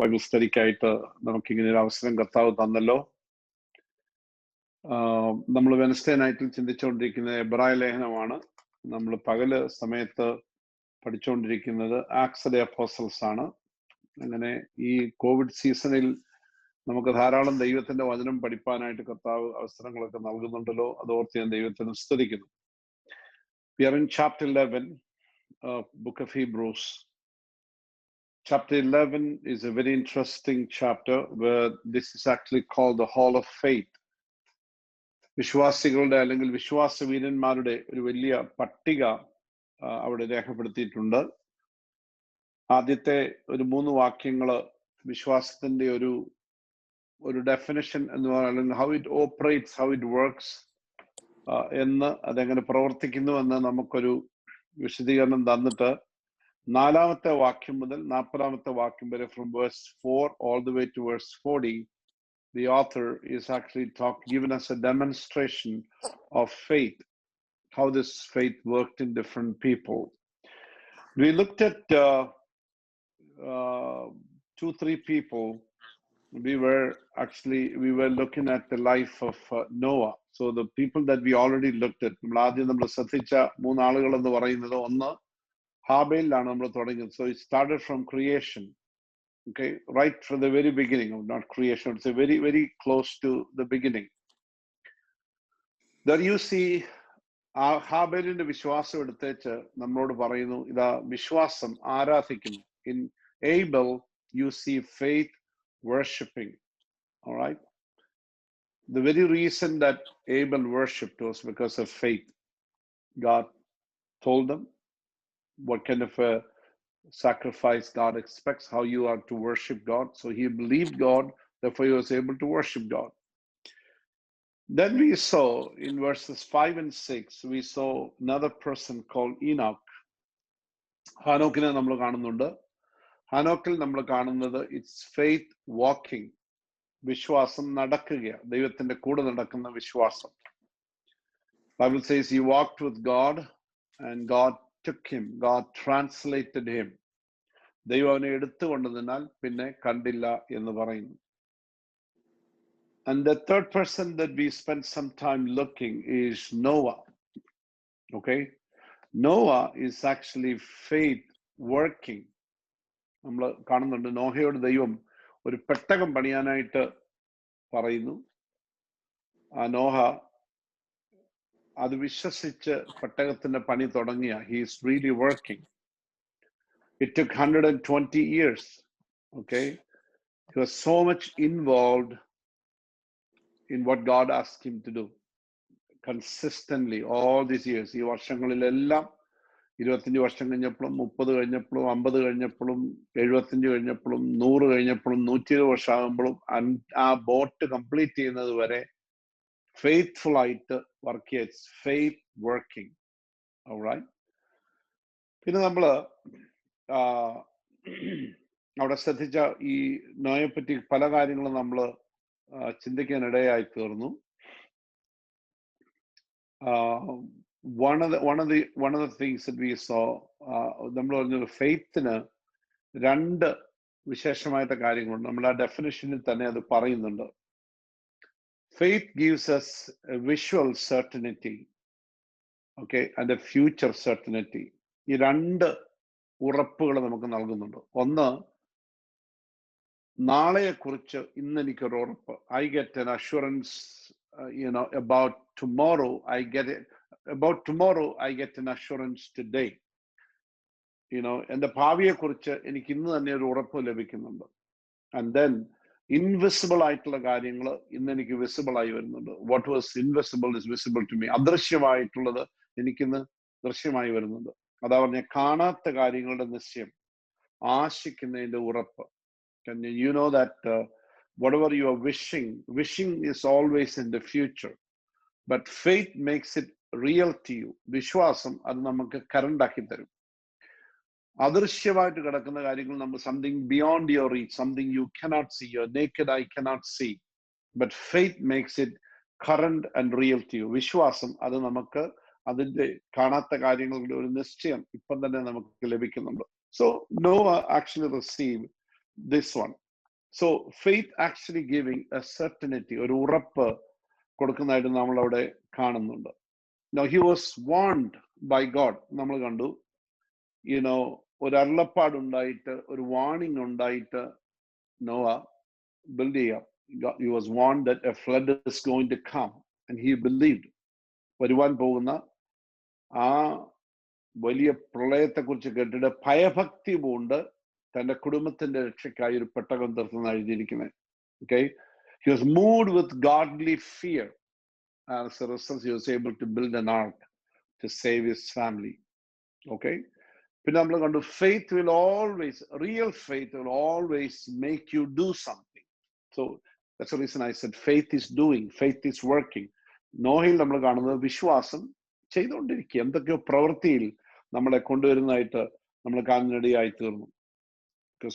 Bible സ്റ്റഡിക്കായിട്ട് നമുക്കിങ്ങനെ ഒരു അവസരം കർത്താവ് തന്നല്ലോ. നമ്മൾ വെനസ്ഡേ നൈറ്റിൽ ചിന്തിച്ചുകൊണ്ടിരിക്കുന്നത് എബ്രായ ലേഖനമാണ്. നമ്മൾ പകല് സമയത്ത് പഠിച്ചുകൊണ്ടിരിക്കുന്നത് ആക്ട്സ് ഓഫ് ദി അപ്പോസ്റ്റൽസ് ആണ്. അങ്ങനെ ഈ കോവിഡ് സീസണിൽ നമുക്ക് ധാരാളം ദൈവത്തിന്റെ വചനം പഠിപ്പാനായിട്ട് കർത്താവ് അവസരങ്ങളൊക്കെ നൽകുന്നുണ്ടല്ലോ. അതോർത്ത് ഞാൻ ദൈവത്തിന് സ്തുതിക്കുന്നു. We are in chapter 11 of book of Hebrews. Chapter 11 is a very interesting chapter where this is actually called the Hall of Faith. വിശ്വാസികളുടെ അല്ലെങ്കിൽ വിശ്വാസവീരന്മാരുടെ ഒരു വലിയ പട്ടിക അവിടെ രേഖപ്പെടുത്തിയിട്ടുണ്ട്. ആദ്യത്തെ ഒരു 3 വാക്യങ്ങള് വിശ്വാസത്തിന്റെ ഒരു ഡെഫിനിഷൻ എന്ന് പറയുന്നത് how it operates, how it works എന്ന്, അതെങ്ങനെ പ്രവർത്തിക്കുന്നു എന്ന് നമുക്കൊരു വിശദീകരണം തന്നിട്ട് 4-ാമത്തെ വാക്യം മുതൽ 40-ാമത്തെ വാക്യം വരെ from verse 4 all the way to verse 40, the author is actually given us a demonstration of faith, how this faith worked in different people. We looked at 2-3 people. We were looking at the life of Noah. So the people that we already looked at, നമ്മൾ ശ്രദ്ധിച്ച 3 ആളുകൾ എന്ന് പറയുന്നത്, ഒന്ന് ഹാബേലിലാണ് നമ്മൾ തുടങ്ങിയത്. So it started from creation. Okay, right from the very beginning, not creation, it's a very, very close to the beginning. There you see, ഹാബേലിന്റെ വിശ്വാസം എടുത്തേച്ച് നമ്മളോട് പറയുന്നു, ഇതാ വിശ്വാസം ആരാധിക്കുന്നു. In Abel, you see faith worshipping. All right. The very reason that Abel worshipped was because of faith. God told them what kind of a sacrifice God expects, how you are to worship God. So he believed God, therefore he was able to worship God. Then we saw in verses 5 and 6, we saw another person called Enoch. ഹാനോക്കിനെ നമ്മൾ കാണുന്നുണ്ട്. ഹാനോക്കിൽ നമ്മൾ കാണുന്നത് it's faith walking, വിശ്വാസം നടക്കുക, ദൈവത്തിന്റെ കൂടെ നടക്കുന്ന വിശ്വാസം. Bible says he walked with God and God took him, God translated him. ദൈവം അവനെ എടുത്തുകൊണ്ടതിനാൽ പിന്നെ കണ്ടില്ല എന്ന് പറയുന്നു. And the third person that we spent some time looking is Noah. Okay, Noah is actually faith working. നമ്മൾ കാണുന്നുണ്ട്, നോഹയോട് ദൈവം ഒരു പെട്ടകം പണിയാനായിട്ട് പറയുന്നു. ആ നോഹ അത് വിശ്വസിച്ച് പെട്ടകത്തിന്റെ പണി തുടങ്ങിയ, he is really working. It took 120 years. Okay, he was so much involved in what God asked him to do consistently all these years. ഈ വർഷങ്ങളിലെല്ലാം 25 വർഷം കഴിഞ്ഞപ്പോഴും 30 കഴിഞ്ഞപ്പോഴും 50 കഴിഞ്ഞപ്പോഴും 75 കഴിഞ്ഞപ്പോഴും 100 കഴിഞ്ഞപ്പോഴും 120 വർഷം ആകുമ്പോഴും ആ ബോട്ട് കംപ്ലീറ്റ് ചെയ്യുന്നത് വരെ ഫെയ്ത്ത്ഫുൾ ആയിട്ട് വർക്ക് ചെയ്ത്, ഫെയ്ത്ത് വർക്കിംഗ്. ഓൾറൈറ്റ്. പിന്നെ നമ്മള് അവിടെ ശ്രദ്ധിച്ച ഈ നോയെ പറ്റി പല കാര്യങ്ങളും നമ്മൾ ചിന്തിക്കാനിടയായി തീർന്നു. One of the things that we saw, നമ്മൾ പറഞ്ഞ ഫെയ്ത്തിന് 2 വിശേഷമായിട്ട് കാര്യങ്ങളുണ്ട്. നമ്മൾ ആ ഡെഫിനിഷനിൽ തന്നെ അത് പറയുന്നുണ്ട്. Faith gives us a visual certainty, okay, and a future certainty. ഈ 2 ഉറപ്പുകൾ നമുക്ക് നൽകുന്നുണ്ട്. ഒന്ന്, നാളെയെക്കുറിച്ച് ഇന്ന് എനിക്കൊരു ഉറപ്പ്. I get an assurance, about tomorrow. About tomorrow I get an assurance today. എൻ്റെ ഭാവിയെക്കുറിച്ച് എനിക്ക് ഇന്ന് തന്നെ ഒരു ഉറപ്പ് ലഭിക്കുന്നുണ്ട്. And then ഇൻവിസിബിൾ ആയിട്ടുള്ള കാര്യങ്ങൾ ഇന്ന് എനിക്ക് വിസിബിൾ ആയി വരുന്നുണ്ട്. What was invisible is visible to me. അദൃശ്യമായിട്ടുള്ളത് എനിക്കിന്ന് ദൃശ്യമായി വരുന്നുണ്ട്. അതാ പറഞ്ഞ കാണാത്ത കാര്യങ്ങളുടെ നിശ്ചയം, ആശിക്കുന്നതിന്റെ ഉറപ്പ്. And you know that whatever you are wishing is always in the future, but faith makes it real to you. വിശ്വാസം അത് നമുക്ക് കറണ്ട് ആക്കി തരും. അദൃശ്യമായിട്ട് കിടക്കുന്ന കാര്യങ്ങൾ നമ്മൾ something beyond your reach, something you cannot see, your naked eye cannot see, but faith makes it current and real to you. വിശ്വാസം അത് നമുക്ക് അതിന്റെ കാണാത്ത കാര്യങ്ങളുടെ ഒരു നിശ്ചയം ഇപ്പം തന്നെ നമുക്ക് ലഭിക്കുന്നുണ്ട്. So Noah actually received this one. So faith actually giving a certainty, ഒരു ഉറപ്പ് കൊടുക്കുന്നതായിട്ട് നമ്മൾ അവിടെ കാണുന്നുണ്ട്. Now he was warned by God. നമ്മൾ കണ്ടു, ഒരു അരുളപ്പാട് ഉണ്ടായിട്ട്, ഒരു വാണിംഗ് ഉണ്ടായിട്ട് നോവ ബിൽഡ് ചെയ്യാം. He was warned that a flood is going to come and he believed. വരുവാൻ പോകുന്ന ആ വലിയ പ്രളയത്തെക്കുറിച്ച് കേട്ടിട്ട് ഭയഭക്തി പൂണ്ട് തന്റെ കുടുംബത്തിന്റെ രക്ഷയ്ക്കായി ഒരു പെട്ടകം തീർത്തുന്ന എഴുതിയിരിക്കുന്നത്. Okay, he was moved with godly fear. As a result, he was able to build an ark to save his family. Okay, പിന്നെ നമ്മൾ കണ്ടു, faith will always, real faith will always make you do something. So that's the reason I said faith is doing, faith is working. നോഹയിൽ നമ്മൾ കാണുന്നത് വിശ്വാസം ചെയ്തുകൊണ്ടിരിക്കുക, എന്തൊക്കെയോ പ്രവൃത്തിയിൽ നമ്മളെ കൊണ്ടുവരുന്നതായിട്ട് നമ്മൾ കാണുന്നിടയായി തീർന്നു.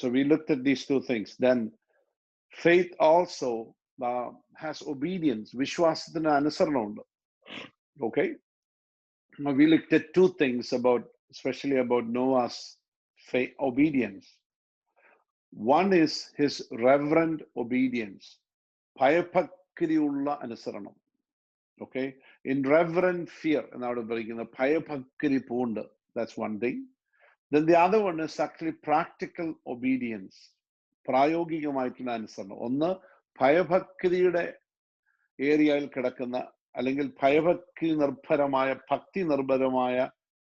So we looked at these two things. Then faith also has obedience. വിശ്വാസത്തിന് അനുസരണമുണ്ട്. Okay, now we looked at two things about, especially about Noah's faith, obedience. One is his reverent obedience. ഭയഭക്തിയുള്ള അനുസരണം. Okay, in reverent fear, എന്നാണ് പറയുന്നത്, ഭയഭക്തി പൂണ്ട്. That's one thing. Then the other one is actually practical obedience. പ്രായോഗികമായിട്ടുള്ള അനുസരണം. ഒന്ന് ഭയഭക്തിയുടെ ഏരിയയിൽ കിടക്കുന്ന, അല്ലെങ്കിൽ ഭയഭക്തി നിർഭരമായ, ഭക്തി നിർഭരമായ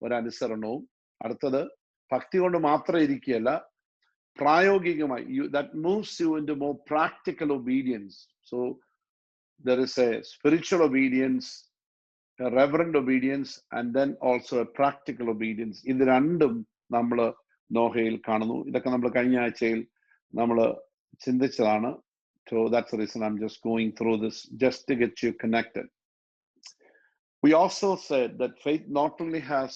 ഒരനുസരണവും, അടുത്തത് ഭക്തി കൊണ്ട് മാത്രം ഇരിക്കുകയല്ല, പ്രായോഗികമായി, that moves you into more practical obedience. So there is a spiritual obedience, a reverent obedience, and then also a practical obedience. ഇത് രണ്ടും നമ്മൾ നോഹയിൽ കാണുന്നു. ഇതൊക്കെ നമ്മൾ കഴിഞ്ഞ ആഴ്ചയിൽ നമ്മൾ ചിന്തിച്ചതാണ്. So that's the reason I'm just going through this, just to get you connected. We also said that faith not only has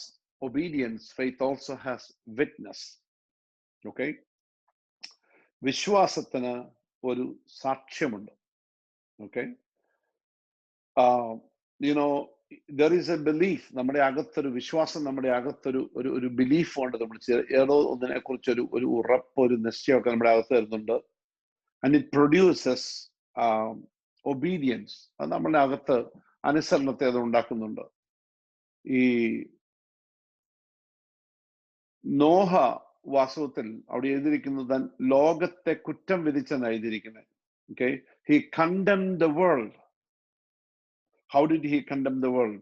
obedience, faith also has witness. Okay, വിശ്വാസത്തിന് ഒരു സാക്ഷ്യമുണ്ട്. Okay, there is a belief. നമ്മുടെ അകത്തൊരു വിശ്വാസം, നമ്മുടെ അകത്തൊരു ഒരു belief ഉണ്ട്. നമ്മൾ ഏതോ ഒന്നിനെ കുറിച്ച് ഒരു ഉറപ്പ്, ഒരു നിശ്ചയമൊക്കെ നമ്മുടെ അകത്ത് വരുന്നുണ്ട്. And it produces obedience. അത് നമ്മുടെ അകത്ത് അനുസരണത്തെ അത് ഉണ്ടാക്കുന്നുണ്ട്. ഈ നോഹ വാസ്തവത്തിൽ അവിടെ എഴുതിയിരിക്കുന്നത് ലോകത്തെ കുറ്റം വിധിച്ചെന്ന് എഴുതിയിരിക്കുന്നത്. Okay, he condemned the world. How did he condemn the world?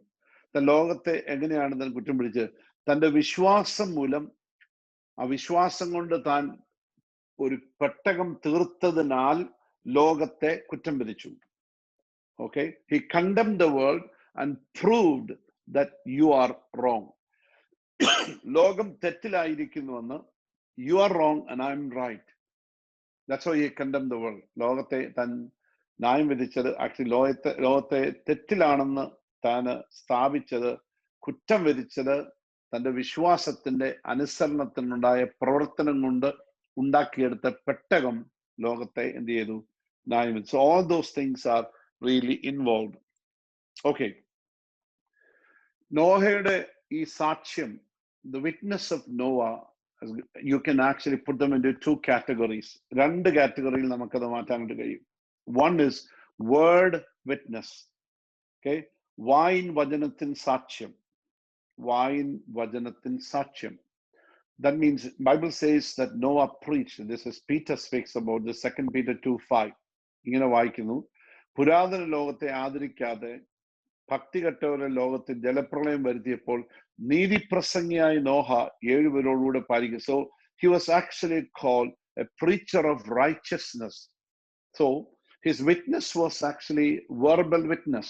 ലോകത്തെ എങ്ങനെയാണ് താൻ കുറ്റം പിടിച്ചത്? തന്റെ വിശ്വാസം മൂലം, ആ വിശ്വാസം കൊണ്ട് താൻ ഒരു പെട്ടകം തീർത്തതിനാൽ ലോകത്തെ കുറ്റം വിധിച്ചു. Okay, he condemned the world and proved that you are wrong. ലോകം തെറ്റിലായിരിക്കുന്നുവെന്ന്, you are wrong and I am right. That's why he condemned the world. ലോകത്തെ താൻ ന്യായം വിധിച്ചത്, ആക്ച്വലി ലോകത്തെ തെറ്റിലാണെന്ന് താന് സ്ഥാപിച്ചത്, കുറ്റം വിധിച്ചത്, തന്റെ വിശ്വാസത്തിന്റെ അനുസരണത്തിനുണ്ടായ പ്രവർത്തനം കൊണ്ട് ഉണ്ടാക്കിയെടുത്ത പെട്ടകം ലോകത്തെ എന്ത് ചെയ്തു? ന്യായം വിധിച്ചു. So all those things are really involved. Okay, നോഹയുടെ ഈ സാക്ഷ്യം, the witness of Noah, you can actually put them into two categories. രണ്ട് കാറ്റഗറിയിൽ നമുക്കത് മാറ്റാനായിട്ട് കഴിയും. One is word witness. Okay, വായിൻ വചനത്തിൻ സാക്ഷ്യം. വായിൻ വചനത്തിൻ സാക്ഷ്യം. That means Bible says that Noah preached. This is Peter speaks about this, 2 Peter 2:5. ഇങ്ങനെ വായിക്കുന്നു, പുരാതന ലോകത്തെ ആദരിക്കാതെ ഭക്തികെട്ടവരെ ലോകത്തിൽ ജലപ്രളയം വരുത്തിയപ്പോൾ നീതിപ്രസംഗിയായ നോഹ 7 പേരോടുകൂടെ പാലിക്കും. So he was actually called a preacher of righteousness. So his witness was actually verbal witness.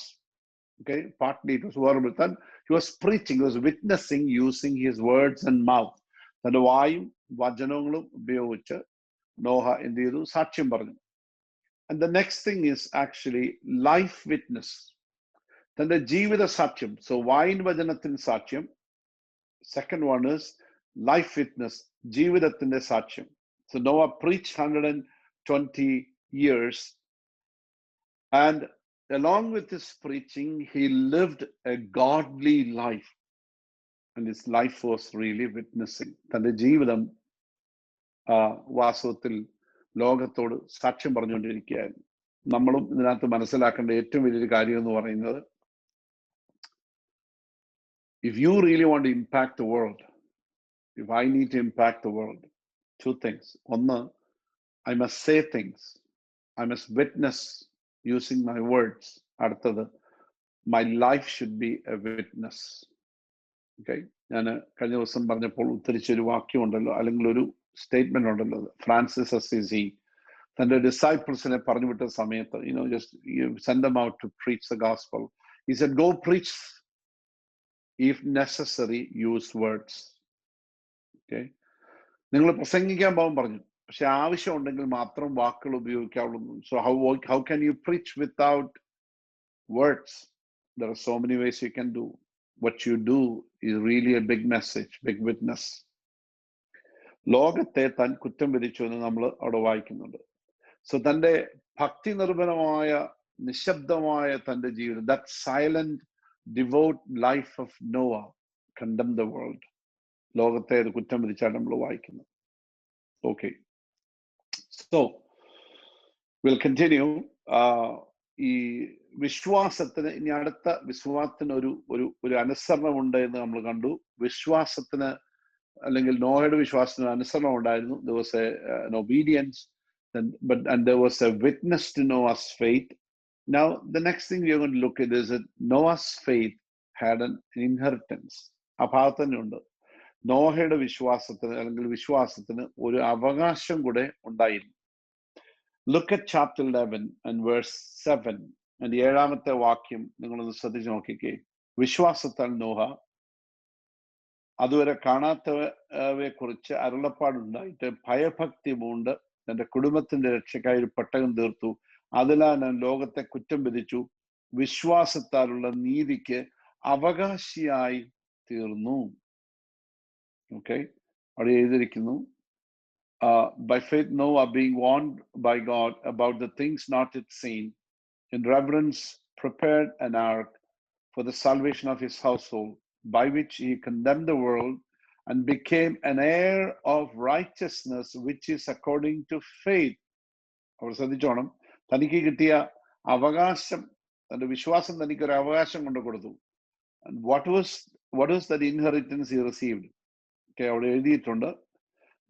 Okay, partly it was verbal. Then he was preaching, he was witnessing using his words and mouth. തന്റെ വായും വചനങ്ങളും ഉപയോഗിച്ച് നോഹ എന്ത് ചെയ്തു? സാക്ഷ്യം പറഞ്ഞു. And the next thing is actually life witness. തന്റെ ജീവിത സാക്ഷ്യം. So വായിൻ വചനത്തിൻ സാക്ഷ്യം. Second one is life witness, ജീവിതത്തിന്റെ സാക്ഷ്യം. So Noah preached 120 years, and along with his preaching, he lived a godly life. And his life was really witnessing. തന്റെ ജീവിതം വാസ്തവത്തിൽ ലോകത്തോട് സാക്ഷ്യം പറഞ്ഞുകൊണ്ടിരിക്കുകയായിരുന്നു. നമ്മളും ഇതിനകത്ത് മനസ്സിലാക്കേണ്ട ഏറ്റവും വലിയൊരു കാര്യം എന്ന് പറയുന്നത്, if you really want to impact the world, if I need to impact the world, two things. ഒന്ന്, I must say things. I must witness using my words. അടുത്തത്, my life should be a witness. Okay? ഞാൻ കഴിഞ്ഞ ദിവസം പറഞ്ഞപ്പോൾ ഉദ്ധരിച്ചൊരു വാക്യമുണ്ടല്ലോ, അല്ലെങ്കിൽ ഒരു statement ഉണ്ടല്ലോ, Francis Assisi തന്റെ ഡിസൈപ്പിൾസിനെ പറഞ്ഞു വിട്ട സമയത്ത്, just send them out to preach the gospel. He said, go preach, if necessary, use words. Okay? നിങ്ങൾ പ്രസംഗിക്കാൻ പോകാൻ പറഞ്ഞു, പക്ഷെ ആവശ്യം ഉണ്ടെങ്കിൽ മാത്രം വാക്കുകൾ ഉപയോഗിക്കാവുള്ളൂ. So how can you preach without words? There are so many ways you can do. What you do is really a big message, big witness. ലോകത്തെ താൻ കുറ്റം വിധിച്ചു എന്ന് നമ്മൾ അവിടെ വായിക്കുന്നുണ്ട്. സോ തന്റെ ഭക്തി നിർഭരമായ നിശബ്ദമായ തന്റെ ജീവിതം, that silent devout life of Noah condemned the world. ലോകത്തെ അത് കുറ്റം വിധിച്ചാണ് നമ്മൾ വായിക്കുന്നത്. Okay, so we'll continue. ഈ വിശ്വാസത്തിന്, ഇനി അടുത്ത വിശ്വാസത്തിന് ഒരു അനുസരണമുണ്ട് എന്ന് നമ്മൾ കണ്ടു. വിശ്വാസത്തിന്, അല്ലെങ്കിൽ നോഹയുടെ വിശ്വാസത്തിന് അനുസരണം ഉണ്ടായിരുന്നു. There was an obedience, and there was a witness to Noah's faith. Now the next thing we are going to look at is that Noah's faith had an inheritance. ആ ഭാഗത്ത് തന്നെ ഉണ്ട്, നോഹയുടെ വിശ്വാസത്തിന് അല്ലെങ്കിൽ വിശ്വാസത്തിന് ഒരു അവകാശം കൂടെ ഉണ്ടായിരുന്നു. Look at chapter 11 and verse 7. And 7ാമത്തെ വാക്യം നിങ്ങളൊന്ന് ശ്രദ്ധിച്ച് നോക്കിക്കേ. വിശ്വാസത്താൽ നോഹ അതുവരെ കാണാത്തവയെ കുറിച്ച് അരുളപ്പാടുണ്ടായിട്ട് ഭയഭക്തി പൂണ്ട് തന്റെ കുടുംബത്തിന്റെ രക്ഷയ്ക്കായി ഒരു പെട്ടകം തീർത്തു. അതിനാൽ ഞാൻ ലോകത്തെ കുറ്റം വിധിച്ചു, വിശ്വാസത്താലുള്ള നീതിക്ക് അവകാശിയായി തീർന്നു. ഓക്കെ, അവിടെ എഴുതിയിരിക്കുന്നു, by faith Noah, being warned by God about the things not yet seen, in reverence prepared an ark for the salvation of his household, by which he condemned the world and became an heir of righteousness, which is according to faith. അവർ ശ്രദ്ധിച്ചോണം, തനിക്ക് കിട്ടിയ അവകാശം, തന്റെ വിശ്വാസം തനിക്കൊരു അവകാശം കൊണ്ട് കൊടുത്തു. And what was that inheritance he received? Okay, അവിടെ എഴുതിയിട്ടുണ്ട്,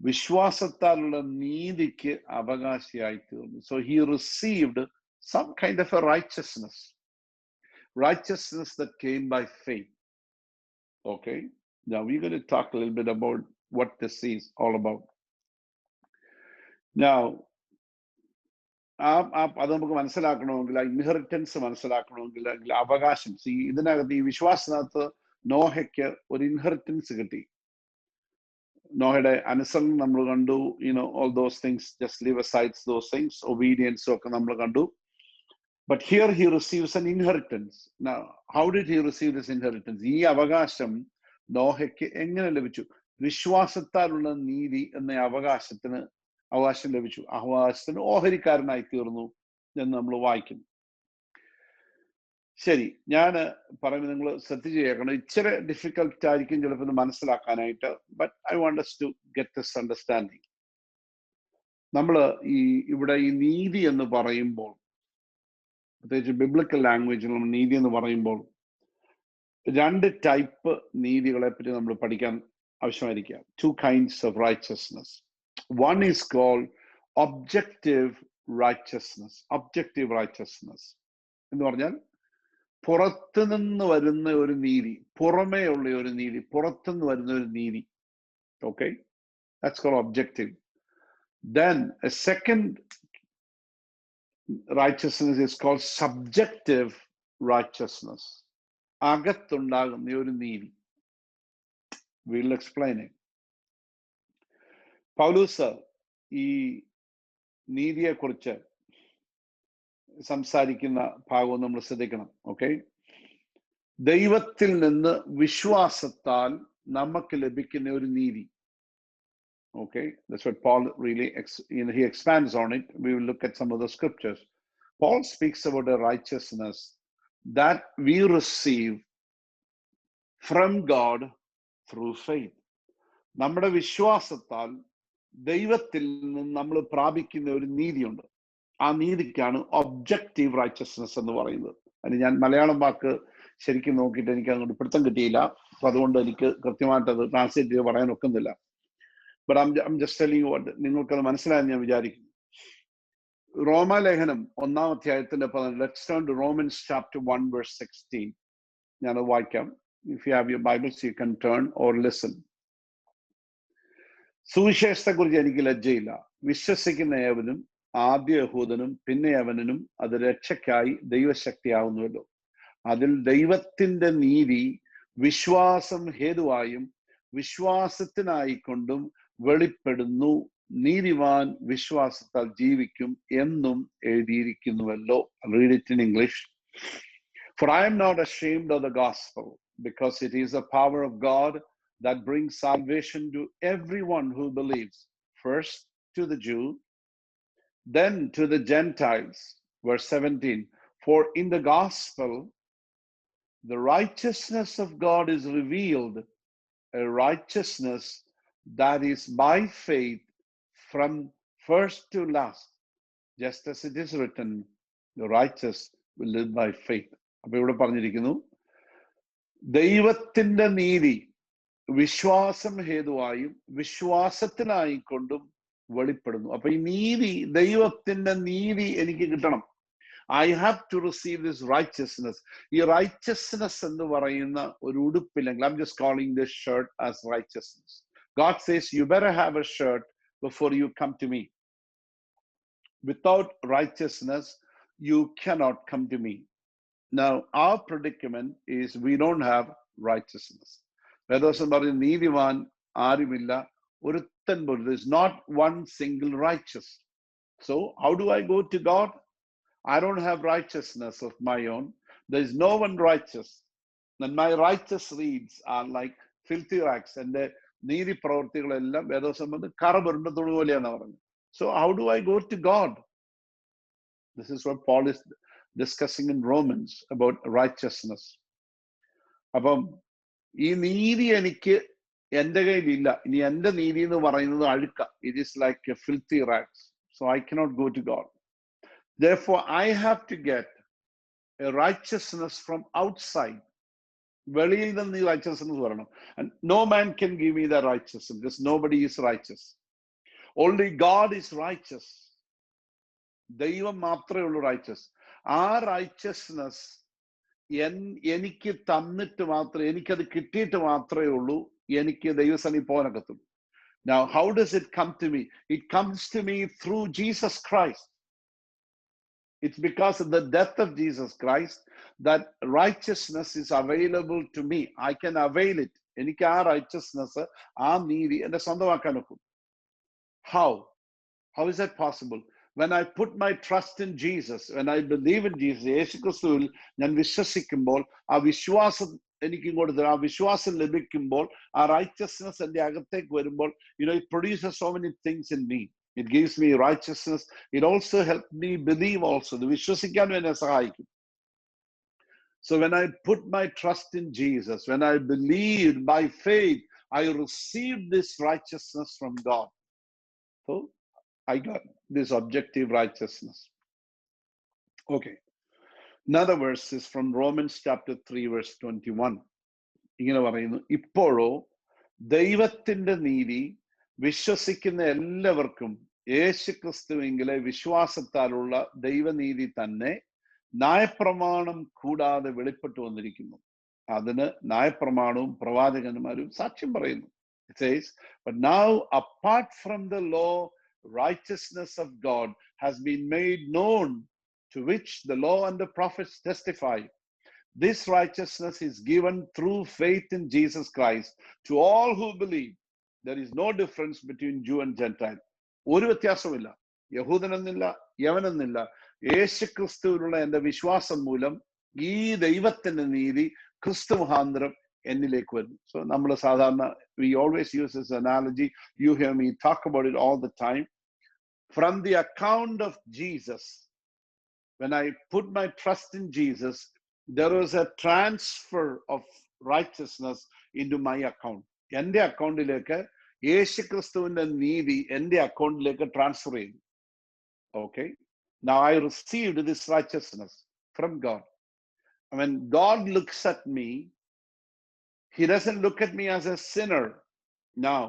വിശ്വാസത്താലുള്ള നീതിക്ക് അവകാശിയായി തീർന്നു. So he received some kind of a righteousness that came by faith. Okay, now we're going to talk a little bit about what this is all about. Now അത് നമുക്ക് മനസ്സിലാക്കണമെങ്കിൽ, inheritance മനസ്സിലാക്കണമെങ്കിൽ, അല്ലെങ്കിൽ അവകാശം, ഇതിനകത്ത് ഈ വിശ്വാസത്തിനകത്ത് നോഹയ്ക്ക് ഒരു ഇൻഹെറിറ്റൻസ് കിട്ടി. നോഹയുടെ അനുസരണം നമ്മൾ കണ്ടു, all those things, just leave aside those things, obedience ഒക്കെ നമ്മൾ കണ്ടു. But here he receives an inheritance. Now, how did he receive this inheritance? ഈ അവകാശം നോഹയ്ക്ക് എങ്ങനെ ലഭിച്ചു? വിശ്വാസത്താലുള്ള നീതി എന്ന അവകാശം ലഭിച്ചു. അവകാശത്തിന് ഓഹരിക്കാരനായി തീർന്നു എന്ന് നമ്മൾ വായിക്കുന്നു. ശരി, ഞാൻ പറയുന്നത് നിങ്ങൾ ശ്രദ്ധിച്ച് കേൾക്കണം. ഇച്ചിരി ഡിഫിക്കൽട്ട് ആയിരിക്കും ചിലപ്പോൾ മനസ്സിലാക്കാനായിട്ട്, but I want us to get this understanding. നമ്മൾ ഇവിടെ ഈ നീതി എന്ന് പറയുമ്പോൾ, പ്രത്യേകിച്ച് ബിബ്ലിക്കൽ ലാംഗ്വേജിൽ നമ്മൾ നീതി എന്ന് പറയുമ്പോൾ 2 ടൈപ്പ് നീതികളെ പറ്റി നമ്മൾ പഠിക്കാൻ ആവശ്യമായിരിക്കുക. 2 kinds of righteousness. One is called objective righteousness. Objective righteousness എന്ന് പറഞ്ഞാൽ പുറത്തുനിന്ന് വരുന്ന ഒരു നീതി, പുറമേ ഉള്ള ഒരു നീതി, പുറത്തുനിന്ന് വരുന്ന ഒരു നീതി. Okay, that's called objective. Then a second righteousness is called subjective righteousness. അകത്തുണ്ടാകുന്ന ഒരു നീതി. We'll explain it. പൗലോസ് ഈ നീതിയെക്കുറിച്ച് സംസാരിക്കുന്ന ഭാഗവും നമ്മൾ ശ്രദ്ധിക്കണം. ഓക്കെ, ദൈവത്തിൽ നിന്ന് വിശ്വാസത്താൽ നമുക്ക് ലഭിക്കുന്ന ഒരു നീതി. Okay, that's what Paul really, he expands on it. We will look at some of the scriptures. Paul speaks about a righteousness that we receive from God through faith. നമ്മുടെ വിശ്വാസത്താൽ ദൈവത്തിൽ നിന്ന് നമ്മൾ പ്രാപിക്കുന്ന ഒരു നീതിയുണ്ട്. ആ നീതിക്കാണ് ഒബ്ജക്റ്റീവ് റൈച്ചസ്നെസ് എന്ന് പറയുന്നത്. അതിന് ഞാൻ മലയാളം വാക്ക് ശരിക്കും നോക്കിയിട്ട് എനിക്ക് അങ്ങോട്ട് പിടുത്തം കിട്ടിയില്ല. അപ്പൊ അതുകൊണ്ട് എനിക്ക് കൃത്യമായിട്ട് അത് ട്രാൻസ്ലേറ്റ് ചെയ്ത് പറയാൻ ഒക്കുന്നില്ല. But I'm just telling you what, നിങ്ങൾക്കത് മനസ്സിലായെന്ന് ഞാൻ വിചാരിക്കുന്നു. റോമാലേഖനം 1-ാം അധ്യായത്തിന്റെ 10. Let's turn to Romans chapter 1 verse 16. ഞാനത് വായിക്കാം. If you have your Bibles you can turn or listen. സുവിശേഷത്തെക്കുറിച്ച് എനിക്ക് ലജ്ജയില്ല. വിശ്വസിക്കുന്ന ഏവനും, ആദ്യ യഹൂദനും പിന്നെ യവനനും അത് രക്ഷയ്ക്കായി ദൈവശക്തിയാവുന്നുവല്ലോ. അതിൽ ദൈവത്തിന്റെ നീതി വിശ്വാസം ഹേതുവായും വിശ്വാസത്തിനായിക്കൊണ്ടും വെളിപ്പെടുന്നു. നീതിമാൻ വിശ്വാസത്താൽ ജീവിക്കും എന്നും എഴുതിയിരിക്കുന്നുവല്ലോ. Read it in English. For I am not ashamed of the gospel, because it is the power of God that brings salvation to everyone who believes, first to the Jew, then to the Gentiles. Verse 17, for in the gospel the righteousness of God is revealed, a righteousness that is by faith from first to last, just as it is written, the righteous will live by faith. അപ്പൊ ഇവിടെ പറഞ്ഞിരിക്കുന്നു, ദൈവത്തിന്റെ നീതി വിശ്വാസം ഹേതുവായും വിശ്വാസത്തിനായിക്കൊണ്ടും വെളിപ്പെടുന്നു. അപ്പൊ ഈ നീതി, ദൈവത്തിന്റെ നീതി എനിക്ക് കിട്ടണം. I have to receive this righteousness. ഈ righteousness എന്ന് പറയുന്ന ഒരു ഉടുപ്പില്ലെങ്കിൽ, I'm just calling this shirt as righteousness. God says, you better have a shirt before you come to me. Without righteousness, you cannot come to me. Now, our predicament is we don't have righteousness. വേദവസം പറയുന്ന നീതിമാൻ ആരുമില്ല, ഒരുത്തൻ പോലും. There is not one single righteous. So, how do I go to God? I don't have righteousness of my own. There is no one righteous. And my righteous deeds are like filthy rags. And the നീതി പ്രവൃത്തികളെല്ലാം വേദവസം വന്ന് കറ പുരണ്ട തുണി പോലെയാണെന്ന് പറഞ്ഞു. So how do I go to God? This is what Paul is discussing in Romans about righteousness. അപ്പം ഈ നീതി എനിക്ക് എന്റെ കയ്യിലില്ല. ഇനി എന്റെ നീതി എന്ന് പറയുന്നത് അഴുക്ക. It is like a filthy rags. So I cannot go to God. Therefore, I have to get a righteousness from outside. വെളിയിൽ നിന്ന് ഈ righteousness വരണം. And no man can give me that righteousness, because nobody is righteous. Only God is righteous. ദൈവം മാത്രമേ ഉള്ളൂ righteous. ആ righteousness എനിക്ക് തന്നിട്ട് മാത്രമേ, എനിക്കത് കിട്ടിയിട്ട് മാത്രമേ ഉള്ളൂ എനിക്ക് ദൈവസന്നിധി പോകാനൊക്കത്തുള്ളൂ. Now, how does it come to me? It comes to me through Jesus Christ. It's because of the death of Jesus Christ that righteousness is available to me. I can avail it. എനിക്ക് ആ righteousness, ആ നീതി എന്റെ സ്വന്തമാക്കാൻ ഒക്കും. How? How is that possible? When I put my trust in Jesus, when I believe in Jesus, യേശുക്രിസ്തുവിൽ ഞാൻ വിശ്വസിക്കുമ്പോൾ, ആ വിശ്വാസം എനിക്ക് ഇങ്ങോട്ട്, ആ വിശ്വാസം ലഭിക്കുമ്പോൾ, ആ righteousness എന്റെ അകത്തേക്ക് വരുമ്പോൾ, it produces so many things in me. It gives me righteousness. It also helps me believe also. The വിശ്വസിക്കാൻ എന്നെ സഹായിക്കും. So when I put my trust in Jesus, when I believed by faith, I received this righteousness from God. So I got this objective righteousness. Okay. Another verse is from Romans chapter 3 verse 21. ഇങ്ങനെ പറയുന്നു, ഇപ്പോഴോ ദൈവത്തിന്റെ നീതി വിശ്വസിക്കുന്ന എല്ലാവർക്കും യേശുക്രിസ്തുവിലെ വിശ്വാസത്താലുള്ള ദൈവനീതി തന്നെ ന്യായപ്രമാണം കൂടാതെ വെളിപ്പെട്ടു വന്നിരിക്കുന്നു. അതിന് ന്യായപ്രമാണവും പ്രവാചകന്മാരും സാക്ഷ്യം പറയുന്നു. It says, but now apart from the law, righteousness of God has been made known, to which the law and the prophets testify. This righteousness is given through faith in Jesus Christ to all who believe. There is no difference between Jew and Gentile. ഒരു വ്യത്യാസമില്ല, യഹൂദനെന്നില്ല യവനെന്നില്ല. യേശുക്രിസ്തുവിലുള്ള എന്റെ വിശ്വാസം മൂലം ഈ ദൈവത്തിന്റെ നീതി ക്രിസ്തു മുഖാന്തരം എന്നിലേക്ക് വരുന്നു. So നമ്മൾ സാധാരണ, we always use this analogy. You hear me talk about it all the time. From the account of Jesus, when I put my trust in Jesus, there was a transfer of righteousness into my account. എന്റെ അക്കൗണ്ടിലേക്ക് യേശുക്രിസ്തുവിന്റെ നീതി എന്റെ അക്കൗണ്ടിലേക്ക് transfer ചെയ്തു. Okay, now I received this righteousness from God. When God looks at me, he doesn't look at me as a sinner now.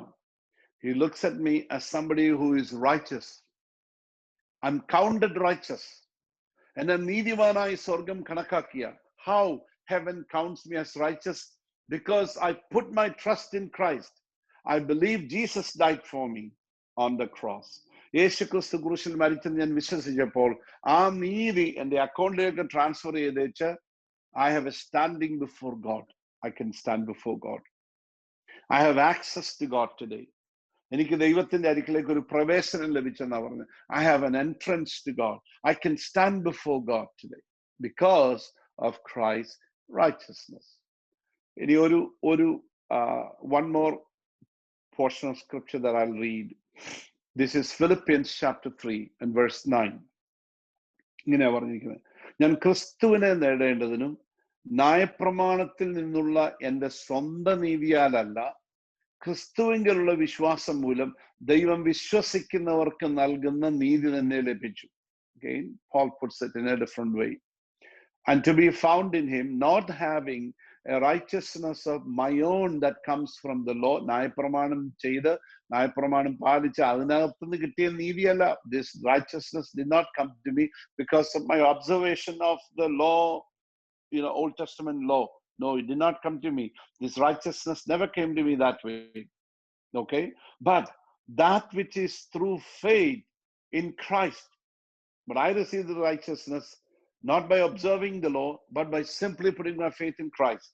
He looks at me as somebody who is righteous. I'm counted righteous. And a needivanai sorgam kanakakiya. How heaven counts me as righteous? Because I put my trust in Christ. I believe Jesus died for me on the cross. യേശുക്രിസ്തു ക്രൂശിൽ മരിച്ചെന്ന് ഞാൻ വിശ്വസിച്ചപ്പോൾ ആ നീതി എൻ്റെ അക്കൗണ്ടിലേക്ക് transfer ചെയ്തേച്ച് I have a standing before God. I can stand before God. I have access to God today. എനിക്ക് ദൈവത്തിന്റെ അരികിലേക്ക് ഒരു പ്രവേശനം ലഭിച്ചെന്നാ പറഞ്ഞു. I have an entrance to God. I can stand before God today because of Christ's righteousness. ഇനി ഒരു one more portion of scripture that I'll read. This is Philippians chapter 3 and verse 9. ഇങ്ങനെയാ പറഞ്ഞിരിക്കുന്നത്, ഞാൻ ക്രിസ്തുവിനെ നേടേണ്ടതിനും ന്യായപ്രമാണത്തിൽ നിന്നുള്ള എൻ്റെ സ്വന്തം നീതിയാലല്ല, ക്രിസ്തുവിലുള്ള വിശ്വാസം മൂലം ദൈവം വിശ്വസിക്കുന്നവർക്ക് നൽകുന്ന നീതി തന്നെ ലഭിച്ചു. Again, Paul puts it in a different way. And to be found in him, not having a righteousness of my own that comes from the law. ന്യായപ്രമാണം ചെയ്ത് ന്യായപ്രമാണം പാലിച്ച് അതിനകത്തുനിന്ന് കിട്ടിയ നീതിയല്ല. This righteousness did not come to me because of my observation of the law, Old Testament law. No, it did not come to me. This righteousness never came to me that way. Okay? But that which is through faith in Christ. But I received the righteousness not by observing the law, but by simply putting my faith in Christ.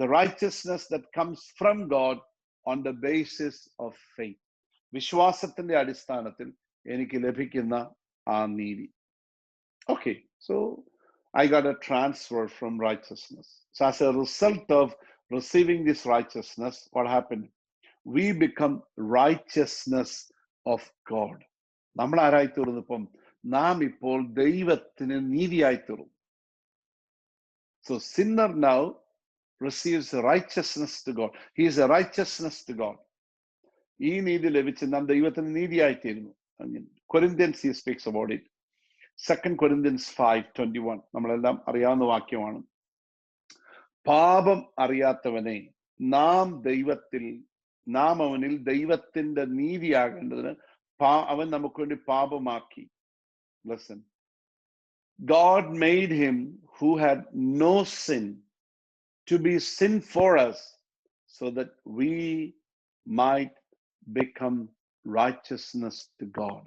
The righteousness that comes from God on the basis of faith. വിശ്വാസത്തിന്റെ അടിസ്ഥാനത്തിൽ എനിക്ക് ലഭിക്കുന്ന ആ നീതി. Okay, so I got a transfer from righteousness. So as a result of receiving this righteousness, what happened? We become righteousness of God. നമ്മൾ ആരായി തീർന്നപ്പം നാം ഇപ്പോൾ ദൈവത്തിന് നീതിയായി തീർന്നു. So sinner now receives righteousness to God. He is a righteousness to God. ഈ നീതി ലഭിച്ച് നാം ദൈവത്തിന് നീതിയായി തീരുന്നു. Corinthians he speaks about it. 2 Corinthians 5:21 നമ്മളെല്ലാം അറിയാവുന്ന വാക്യമാണ്. പാപം അറിയാത്തവനെ നാം അവനിൽ ദൈവത്തിന്റെ നീതിയാകേണ്ടതിന് അവൻ നമുക്ക് വേണ്ടി പാപമാക്കി. Listen, God made him who had no sin to be sin for us so that we might become righteousness to God.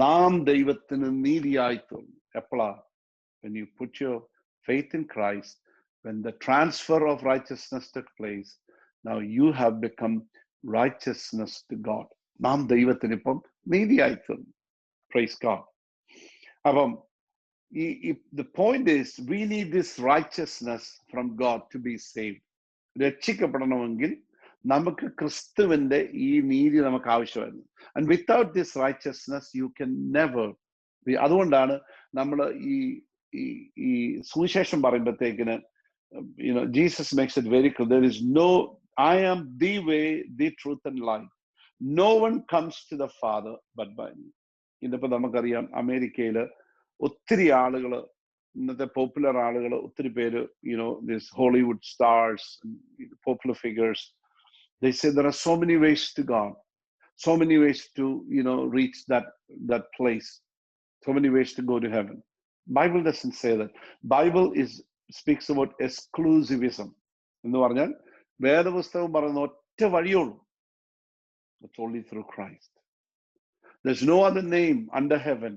നാം ദൈവത്തിന് നീതിയായി തീർന്നു. എപ്പോഴാ? When you put your faith in Christ, when the transfer of righteousness took place, now you have become righteousness to God. നാം ദൈവത്തിന് ഇപ്പം നീതിയായി തീർന്നു. Praise God. അപ്പം the point is, we need this righteousness from God to be saved. രക്ഷിക്കപ്പെടണമെങ്കിൽ നമുക്ക് ക്രിസ്തുവിന്റെ ഈ നീതി നമുക്ക് ആവശ്യമായിരുന്നു. And without this righteousness you can never be. അതുകൊണ്ടാണ് നമ്മൾ ഈ സുവിശേഷം പറയുമ്പോഴത്തേക്കിന് Jesus makes it very clear. There is no, I am the way, the truth and life. No one comes to the Father but by me. ഇന്നിപ്പോ നമുക്കറിയാം, അമേരിക്കയില് ഒത്തിരി ആളുകൾ, ഇന്നത്തെ പോപ്പുലർ ആളുകൾ ഒത്തിരി പേര്, this Hollywood stars, popular figures, they say there are so many ways to God, so many ways to reach that place, so many ways to go to heaven. Bible doesn't say that. Bible speaks about exclusivism. എന്ന് പറഞ്ഞാൽ വേദപുസ്തകം പറയുന്ന ഒറ്റ വഴിയുള്ളൂ. It's only through Christ. There's no other name under heaven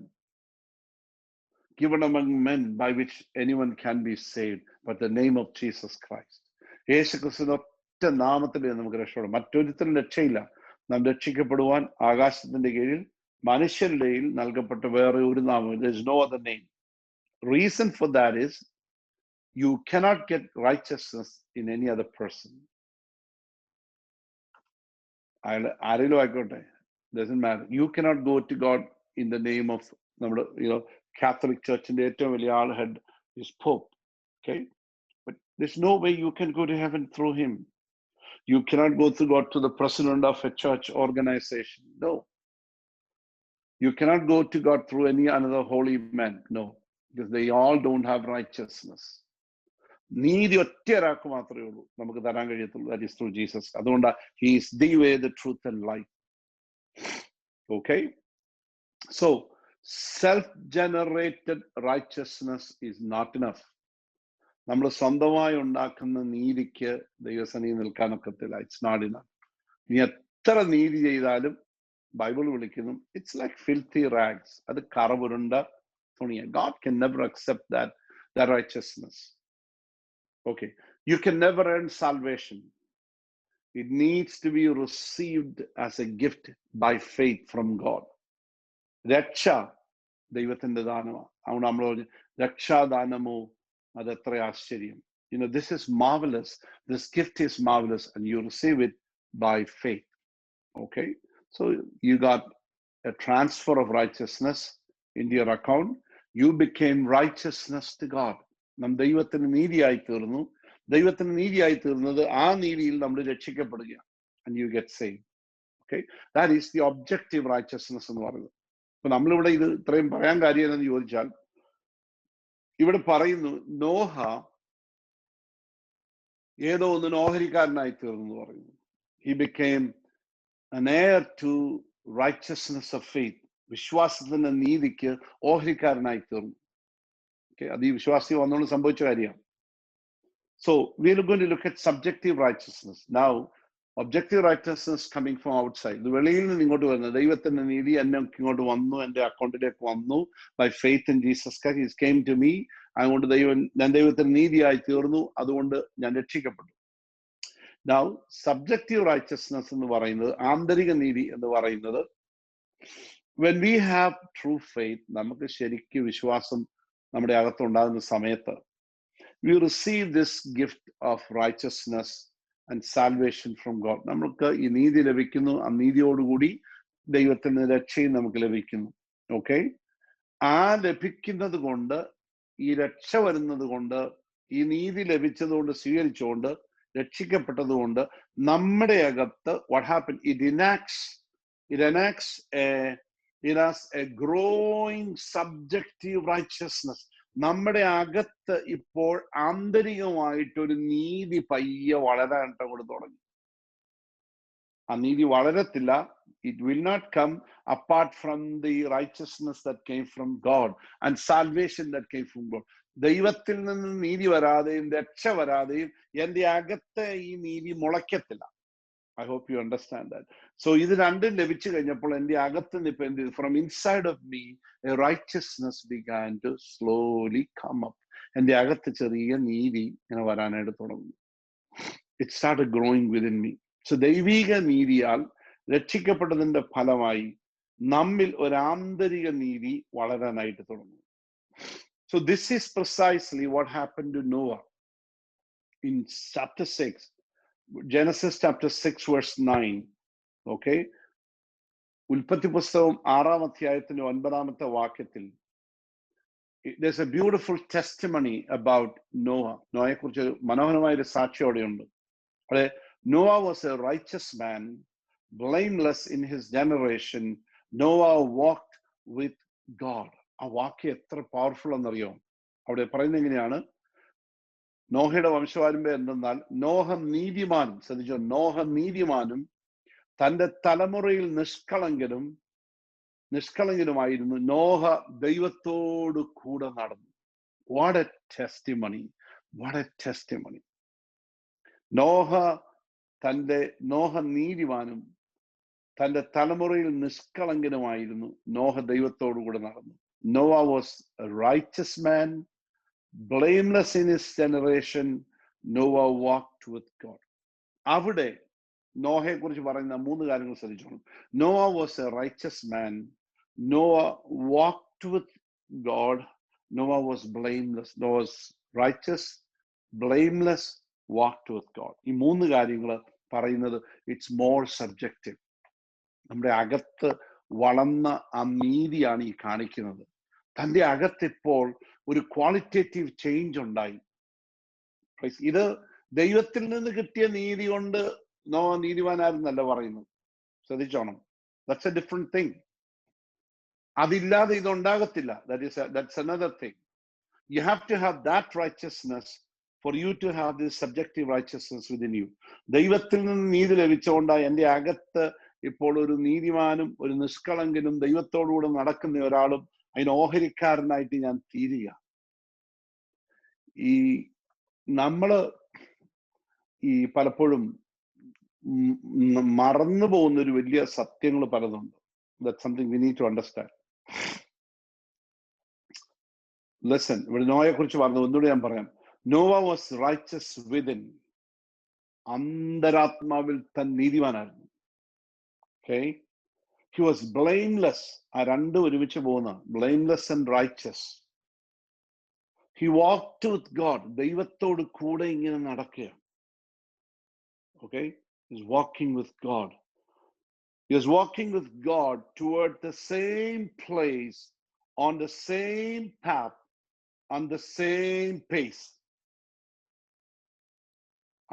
given among men by which anyone can be saved but the name of Jesus Christ. യേശുക്രിസ്തുവിന്റെ ഒറ്റ നാമത്തിൽ നമുക്ക് രക്ഷപ്പെടാം. മറ്റൊരുത്തരും രക്ഷയില്ല. നാം രക്ഷിക്കപ്പെടുവാൻ ആകാശത്തിന്റെ കീഴിൽ മനുഷ്യരുടെ നൽകപ്പെട്ട വേറെ ഒരു നാമം. There is no other name. Reason for that is you cannot get righteousness in any other person. ആരെങ്കിലും ആയിക്കോട്ടെ, doesn't matter. You cannot go to God in the name of നമ്മുടെ Catholic Churchന്റെ ഏറ്റവും വലിയ ആൾ head is Pope. Okay, but there's no way you can go to heaven through him. You cannot go through God to the president of a church organization. No. You cannot go to God through any another holy man. No. Because they all don't have righteousness. നീതി ഒറ്റ ഒരാൾക്ക് മാത്രമേ ഉള്ളൂ നമുക്ക് തരാൻ കഴിയത്തുള്ളൂ. That is through Jesus. അതുകൊണ്ട് he is the way, the truth and life. Okay? So, self-generated righteousness is not enough. നമ്മൾ സ്വന്തമായി ഉണ്ടാക്കുന്ന നീതിക്ക് ദൈവസന്നിധിയിൽ നിൽക്കാനൊക്കത്തില്ല. It's not enough. നീ എത്ര നീതി ചെയ്താലും ബൈബിൾ വിളിക്കുന്നു ഇറ്റ്സ് ലൈക്ക് ഫിൽത്തി റാഗ്സ്. അത് കറപുരുണ്ട തുണിയാണ്. God can never accept that righteousness. Okay, you can never earn salvation. It needs to be received as a gift by faith from God. രക്ഷ ദൈവത്തിന്റെ ദാനമാണ്. അതുകൊണ്ട് നമ്മൾ പറഞ്ഞു രക്ഷാദാനമോ അതെത്ര ആശ്ചര്യം. This is marvelous. This gift is marvelous and you receive it by faith. Okay, so you got a transfer of righteousness into your account. You became righteousness to God. നാം ദൈവത്തിന് നീതിയായി തീർന്നു. ദൈവത്തിന് നീതിയായി തീർന്നത് ആ നീതിയിൽ നമ്മൾ രക്ഷിക്കപ്പെടുകയാണ്. And you get saved. Okay, that is the objective righteousness എന്ന് പറയുന്നത്. അപ്പൊ നമ്മളിവിടെ ഇത് ഇത്രയും പറയാൻ കാര്യം എന്ന് ചോദിച്ചാൽ ഇവിടെ പറയുന്നു നോഹ ഏതോ ഒന്ന് ഓഹരിക്കാരനായി തീർന്നു എന്ന് പറയുന്നു. He became an heir to righteousness of faith. വിശ്വാസത്തിന്റെ നീതിക്ക് ഓഹരിക്കാരനായി തീർന്നു. Okay, അത് ഈ വിശ്വാസി വന്നുകൊണ്ട് സംഭവിച്ച കാര്യമാണ്. So we are going to look at subjective righteousness. Now, objective righteousness coming from outside. ഇത് വെളിയിൽ നിന്ന് ഇങ്ങോട്ട് വരുന്നത് ദൈവത്തിന്റെ നീതി എന്നെ ഇങ്ങോട്ട് വന്നു, എന്റെ അക്കൗണ്ടിലേക്ക് വന്നു. By faith in Jesus Christ, He came to me. അതുകൊണ്ട് ഞാൻ ദൈവത്തിന്റെ നീതിയായി തീർന്നു. അതുകൊണ്ട് ഞാൻ രക്ഷിക്കപ്പെട്ടു. Now, subjective righteousness എന്ന് പറയുന്നത്, ആന്തരിക നീതി എന്ന് പറയുന്നത്, when we have true faith, നമുക്ക് ശരിക്കും വിശ്വാസം നമ്മുടെ അകത്തുണ്ടാകുന്ന സമയത്ത് we receive this gift of righteousness and salvation from God. നമുക്ക് ഈ നീതി ലഭിക്കുന്നു. ആ നീതിയോടുകൂടി ദൈവത്തിന്റെ രക്ഷയും നമുക്ക് ലഭിക്കുന്നു. ഓക്കെ, ആ ലഭിക്കുന്നത് കൊണ്ട്, ഈ രക്ഷ വരുന്നത് കൊണ്ട്, ഈ നീതി ലഭിച്ചതുകൊണ്ട്, സ്വീകരിച്ചുകൊണ്ട്, രക്ഷിക്കപ്പെട്ടതുകൊണ്ട് നമ്മുടെ അകത്ത് what happened? It enacts a growing subjective righteousness. നമ്മുടെ അകത്ത് ഇപ്പോൾ ആന്തരികമായിട്ടൊരു നീതി പയ്യെ വളരാനായിട്ട് അങ്ങോട്ട് തുടങ്ങി. ആ നീതി വളരത്തില്ല. It will not come apart from the righteousness that came from God and salvation that came from God. ദൈവത്തിൽ നിന്ന് നീതി വരാതെയും രക്ഷ വരാതെയും എന്റെ അകത്ത് ഈ നീതി മുളയ്ക്കത്തില്ല. I hope you understand that. So ഇത് രണ്ടും ലഭിച്ചു കഴിഞ്ഞപ്പോൾ എന്റെ അകത്ത് നിന്ന് ഇപ്പൊ എന്ത് ചെയ്തു? From inside of me a righteousness began to slowly come up. എന്റെ അകത്ത് ചെറിയ നീതി ഇങ്ങനെ വരാനായിട്ട് തുടങ്ങി. It started growing within me. So ദൈവിക നീതിയാൽ രക്ഷിക്കപ്പെട്ടതിന്റെ ഫലമായി നമ്മിൽ ഒരു ആന്തരിക നീതി വളരാനായിട്ട് തുടങ്ങി. So this is precisely what happened to Noah in chapter 6. Genesis chapter 6 verse 9. Okay, ഉൽപ്പത്തി പുസ്തകം 6-ാം അധ്യായത്തിന്റെ 9-ാമത്തെ വാക്യത്തിൽ there's a beautiful testimony about Noah. നോയെ കുറിച്ച് മനോഹരമായ ഒരു സാക്ഷ്യം അവിടെയുണ്ട്. അവിടെ Noah was a righteous man, blameless in his generation. Noah walked with God. ആ വാക്യം എത്ര പവർഫുൾ എന്നറിയോ? അവിടെ പറയുന്നത് എങ്ങനെയാണ്? നോഹയുടെ വംശപാരമ്പര്യം എന്തെന്നാൽ നോഹ നീതിമാനും, ശ്രദ്ധിച്ചോ, നോഹ നീതിമാനും തന്റെ തലമുറയിൽ നിഷ്കളങ്കനുമായിരുന്നു. നോഹ ദൈവത്തോട് കൂടെ നടന്നു. What a testimony! What a testimony! Noah നീതിമാനും തന്റെ തലമുറയിൽ നിഷ്കളങ്കനുമായിരുന്നു. നോഹ ദൈവത്തോടു കൂടെ നടന്നു. Noah was a righteous man, blameless in his generation. Noah walked with God. അവിടെ നോഹയെ കുറിച്ച് പറയുന്ന 3 കാര്യങ്ങൾ ശ്രദ്ധിച്ചോളൂ. Noah was a righteous man. Noah walked with God. Noah was blameless. Noah was righteous, blameless, walked with God. ഈ 3 കാര്യങ്ങൾ പറയുന്നത് it's more subjective. നമ്മുടെ അകത്ത് വളർന്ന ആ നീതിയാണ് ഈ കാണിക്കുന്നത്. തൻ്റെ അകത്തിപ്പോൾ ഒരു ക്വാളിറ്റേറ്റീവ് ചേഞ്ച് ഉണ്ടായി. ഇത് ദൈവത്തിൽ നിന്ന് കിട്ടിയ നീതി കൊണ്ട് നോവ നീതിമാനായിരുന്നല്ല പറയുന്നത്. ശ്രദ്ധിച്ചോണം. That's a different thing. അതില്ലാതെ ഇതുണ്ടാകത്തില്ല. That's another thing. You have to have that righteousness for you to have this subjective righteousness within you. ദൈവത്തിൽ നിന്ന് നീതി ലഭിച്ചുകൊണ്ടാണ് എൻ്റെ അകത്ത് ഇപ്പോൾ ഒരു നീതിമാനും ഒരു നിഷ്കളങ്കനും ദൈവത്തോടുകൂടെ നടക്കുന്ന ഒരാളും അതിന് ഓഹരിക്കാരനായിട്ട് ഞാൻ തീരുക. ഈ നമ്മള് ഈ പലപ്പോഴും മറന്നു പോകുന്ന ഒരു വലിയ സത്യങ്ങൾ പലതുണ്ട്. That's something we need to understand. Listen, ഇവിടെ നോയെ കുറിച്ച് പറഞ്ഞു, ഒന്നുകൂടി ഞാൻ പറയാം. Noah was righteous within. അന്തരാത്മാവിൽ തൻ നീതിമാനായിരുന്നു. Okay? He was blameless. ആ രണ്ടും ഒരുമിച്ച് പോകുന്ന blameless and righteous. He walked with God. ദൈവത്തോട് കൂടെ ഇങ്ങനെ നടക്കുക. Okay? He's walking with God. He was walking with God toward the same place, on the same path, on the same pace.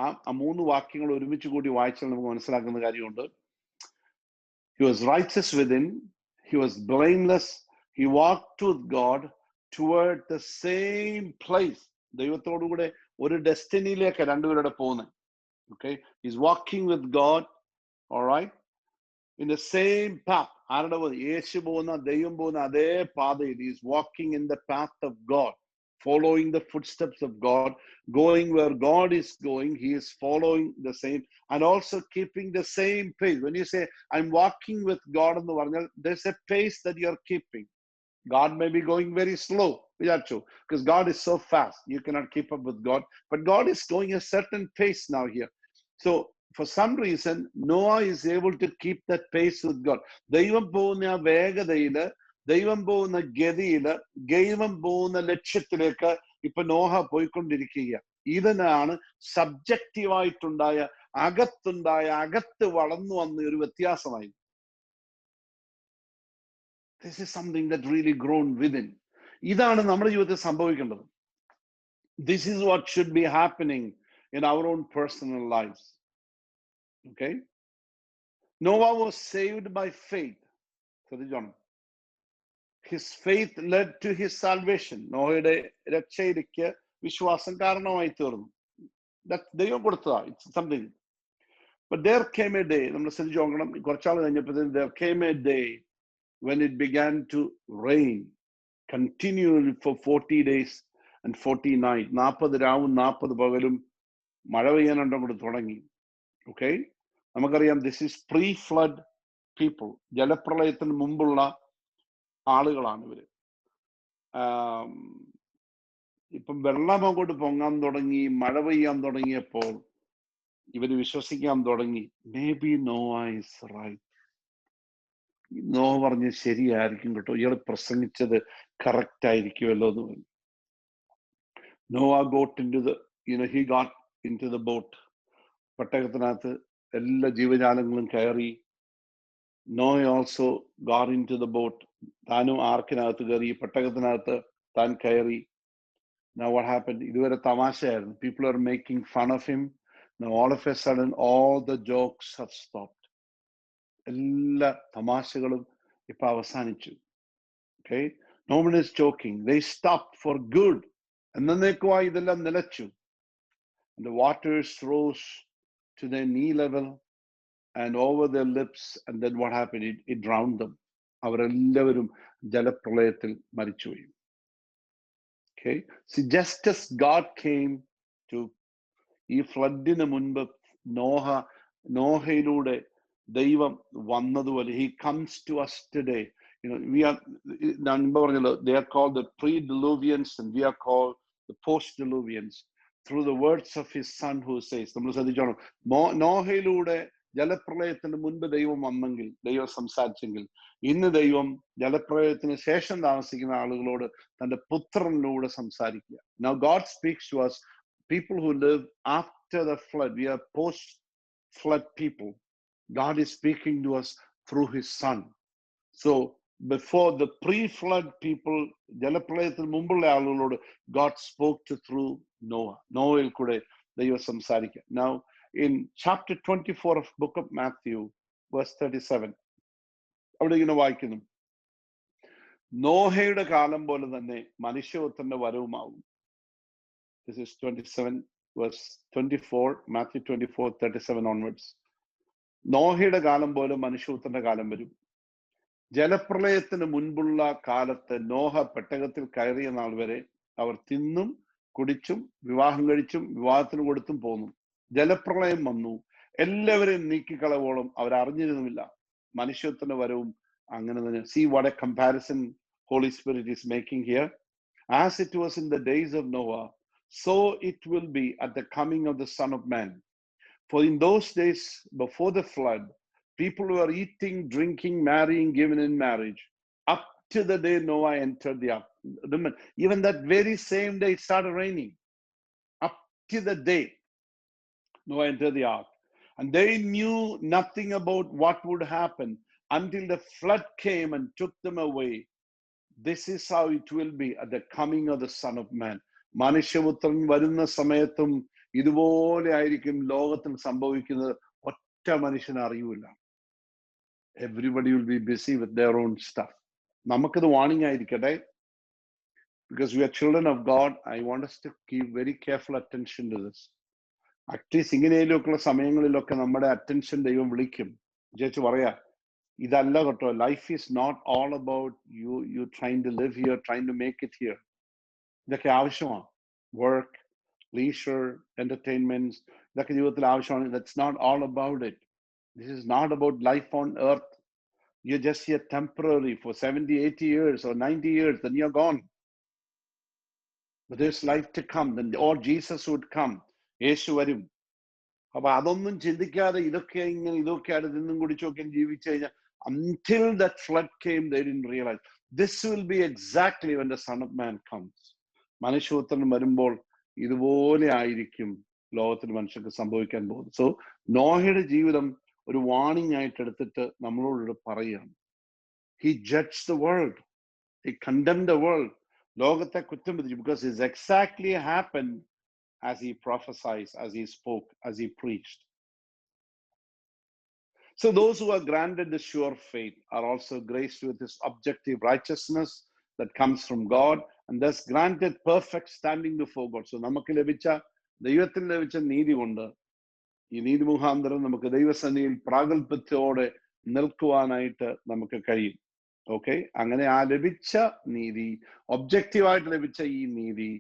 ആ മൂന്ന് വാക്യങ്ങൾ ഒരുമിച്ച് കൂടി വായിച്ചാൽ നമുക്ക് മനസ്സിലാക്കുന്ന കാര്യമുണ്ട്. He was righteous within, he was blameless, he walked with God toward the same place. ദൈവത്തോടു കൂടെ ഒരു ഡെസ്റ്റിനിയിലേക്ക് രണ്ടുപേരുടെ പോകുന്നത്. Okay? He's walking with God, all right? In the same path. ആരുടെ പോകുന്നത്? യേശു പോകുന്ന, ദൈവം പോകുന്ന അതേ പാതയിൽ. He is walking in the path of God, following the footsteps of God, going where God is going. He is following the same, and also keeping the same pace. When you say, I'm walking with God, there's a pace that you're keeping. God may be going very slow, because God is so fast. You cannot keep up with God. But God is going a certain pace now here. So, for some reason, Noah is able to keep that pace with God. ദൈവം പോകുന്ന വേഗതയില്, ദൈവം പോകുന്ന ഗതിയില്, ദൈവം പോകുന്ന ലക്ഷ്യത്തിലേക്ക് ഇപ്പൊ നോഹ പോയിക്കൊണ്ടിരിക്കുക. ഇതിനാണ് സബ്ജക്റ്റീവായിട്ടുണ്ടായ അകത്ത് വളർന്നു വന്ന ഒരു വ്യത്യാസമായി. This is something that really grown within. ഇതാണ് നമ്മുടെ ജീവിതത്തിൽ സംഭവിക്കേണ്ടത്. This is what should be happening in our own personal lives. Okay? Noah was saved by faith. His faith led to his salvation. നോഹയുടെ രക്ഷയിലേക്ക് വിശ്വാസം കാരണമായി തീർന്നു. ദൈവം കൊടുത്തതാ. It's something. But there came a day, നമ്മൾ ശ്രദ്ധിച്ചു നോക്കണം, കുറച്ചാൾ കഴിഞ്ഞപ്പോഴത്തേക്കും there came a day when it began to rain continually for 40 days and 40 nights. 40 രാവും 40 പകലും മഴ പെയ്യാനുണ്ടോ തുടങ്ങി. Okay? നമുക്കറിയാം, this is pre-flood people. ജലപ്രളയത്തിന് മുമ്പുള്ള ആളുകളാണ് ഇവര്. ഇപ്പം വെള്ളം അങ്ങോട്ട് പൊങ്ങാൻ തുടങ്ങി, മഴ പെയ്യാൻ തുടങ്ങിയപ്പോൾ ഇവര് വിശ്വസിക്കാൻ തുടങ്ങി, maybe Noah is right. Noah പറഞ്ഞ് ശരിയായിരിക്കും കേട്ടോ, ഇയാൾ പ്രസംഗിച്ചത് കറക്റ്റ് ആയിരിക്കുമല്ലോ എന്ന് പറഞ്ഞു. നോവ ഗോട്ട് ഇൻ ടു ദ he got into the boat. പെട്ടകത്തിനകത്ത് എല്ലാ ജീവജാലങ്ങളും കയറി. Noah also got into the boat. താനും ആർക്കിനകത്ത് കയറി, പെട്ടകത്തിനകത്ത് താൻ കയറി. Now what happened? ഇതുവരെ തമാശയായിരുന്നു. People are making fun of him. Now all of a sudden all the jokes have stopped. എല്ലാ തമാശകളും ഇപ്പൊ അവസാനിച്ചു. Okay? No one is joking. They stopped for good. എന്നേക്കുമായി ഇതെല്ലാം നിലച്ചു. And the waters rose to their knee level and over their lips, and then what happened? It drowned them. അവരെല്ലാവരും ജലപ്രളയത്തിൽ മരിച്ചുപോയി. Okay? See, just as God came to ഈ ഫ്ലഡിന് മുൻപ് നോഹയിലൂടെ ദൈവം വന്നതുപോലെ he comes to us today. We are, ഞാൻ മുമ്പ് പറഞ്ഞല്ലോ, they are called the pre-diluvians and we are called the post-diluvians through the words of his son who says. നമ്മൾ ശ്രദ്ധിച്ചോണം, നോഹയിലൂടെ ജലപ്രളയത്തിന് മുൻപ് ദൈവം വന്നെങ്കിൽ, ദൈവം സംസാരിച്ചെങ്കിൽ, ഇന്ന് ദൈവം ജലപ്രളയത്തിന് ശേഷം താമസിക്കുന്ന ആളുകളോട് തന്റെ പുത്രനിലൂടെ സംസാരിക്കുക. Now God speaks to us, people who live after the flood. We are post-flood people. God is speaking to us through his son. So before the pre-flood people, ജലപ്രളയത്തിന് മുമ്പുള്ള ആളുകളോട് God spoke to through Noah. നോവയിൽ കൂടെ ദൈവം സംസാരിക്കുക. Now in chapter 24 of book of Matthew, verse 37. അവിടെ ഇങ്ങനെ വായിക്കുന്നു, നോഹയുടെ കാലം പോലെ തന്നെ മനുഷ്യപുത്രന്റെ വരവുമാകും. This is 27 verse 24, Matthew 24, 37 onwards. നോഹയുടെ കാലം പോലെ മനുഷ്യപുത്രന്റെ കാലം വരും. ജലപ്രളയത്തിന് മുൻപുള്ള കാലത്ത് നോഹ പെട്ടകത്തിൽ കയറിയ നാൾ വരെ അവർ തിന്നും കുടിച്ചും വിവാഹം കഴിച്ചും വിവാഹത്തിന് കൊടുത്തും പോന്നു. ജലപ്രളയം വന്നു, എല്ലാവരെയും നീക്കിക്കളവോളം അവർ അറിഞ്ഞിരുന്നുമില്ല. മനുഷ്യത്വത്തിന്റെ വരവും അങ്ങനെ തന്നെ. See what a comparison Holy Spirit is making here. As it was in the days of Noah, so it will be at the coming of the Son of Man. For in those days before the flood, people were eating, drinking, marrying, given in marriage, up to the day Noah entered the ark. Even that very same day it started raining. Up to the day Noah entered the ark. And they knew nothing about what would happen until the flood came and took them away. This is how it will be at the coming of the Son of Man. മനുഷ്യപുത്രൻ വരുന്ന സമയത്തും ഇതുപോലെ ആയിരിക്കും ലോകത്തിൽ സംഭവിക്കുന്നത്. ഒറ്റ മനുഷ്യനെ അറിയൂല. Everybody will be busy with their own stuff. നമുക്കത് വാർണിംഗ് ആയിരിക്കട്ടെ. Because we are children of God, I want us to keep very careful attention to this. At least ഇങ്ങനെയൊക്കെയുള്ള സമയങ്ങളിലൊക്കെ നമ്മുടെ അറ്റൻഷൻ ദൈവം വിളിക്കും. ചേച്ചി പറയാ, ഇതല്ല കേട്ടോ, life is not all about you trying to live here, trying to make it here. ഇതൊക്കെ ആവശ്യമാണ്. വർക്ക്, ലീഷർ, എന്റർടൈൻമെന്റ്സ്, ഇതൊക്കെ ജീവിതത്തിൽ ആവശ്യമാണ്. That's not all about it. This is not about life on earth. You're just here temporary for 70, 80 years or 90 years, then you're gone. But there's life to come. Then or Jesus would come. യേശു വരും. അപ്പൊ അതൊന്നും ചിന്തിക്കാതെ ഇതൊക്കെയാണ് നിന്നും കുടിച്ചൊക്കെ ജീവിച്ചു കഴിഞ്ഞാൽ, until that flood came, they didn't realize. This will be exactly when the Son of Man comes. മനുഷ്യപുത്രൻ വരുമ്പോൾ ഇതുപോലെ ആയിരിക്കും ലോകത്തിൽ മനുഷ്യർക്ക് സംഭവിക്കാൻ പോകുന്നത്. സോ നോഹയുടെ ജീവിതം ഒരു വാർണിംഗ് ആയിട്ട് എടുത്തിട്ട് നമ്മളോട് പറയുകയാണ്. He judged the world. He condemned the world. ലോകത്തെ കുറ്റം വിധിച്ചു. Because it's exactly happened as he prophesied, as he spoke, as he preached. So those who are granted the sure faith are also graced with this objective righteousness that comes from God, and thus granted perfect standing before God. So നമുക്ക് ലഭിച്ച, ദൈവത്തിന് ലഭിച്ച നീതി കൊണ്ട്, ഈ നീതി മുഖാന്തരം നമുക്ക് ദൈവസന്നിധിയിൽ പ്രാഗൽഭ്യത്തോടെ നിൽക്കുവാനായിട്ട് നമുക്ക് കഴിയും. ഓക്കെ, അങ്ങനെ ആ ലഭിച്ച നീതി, ഒബ്ജക്റ്റീവായിട്ട് ലഭിച്ച ഈ നീതി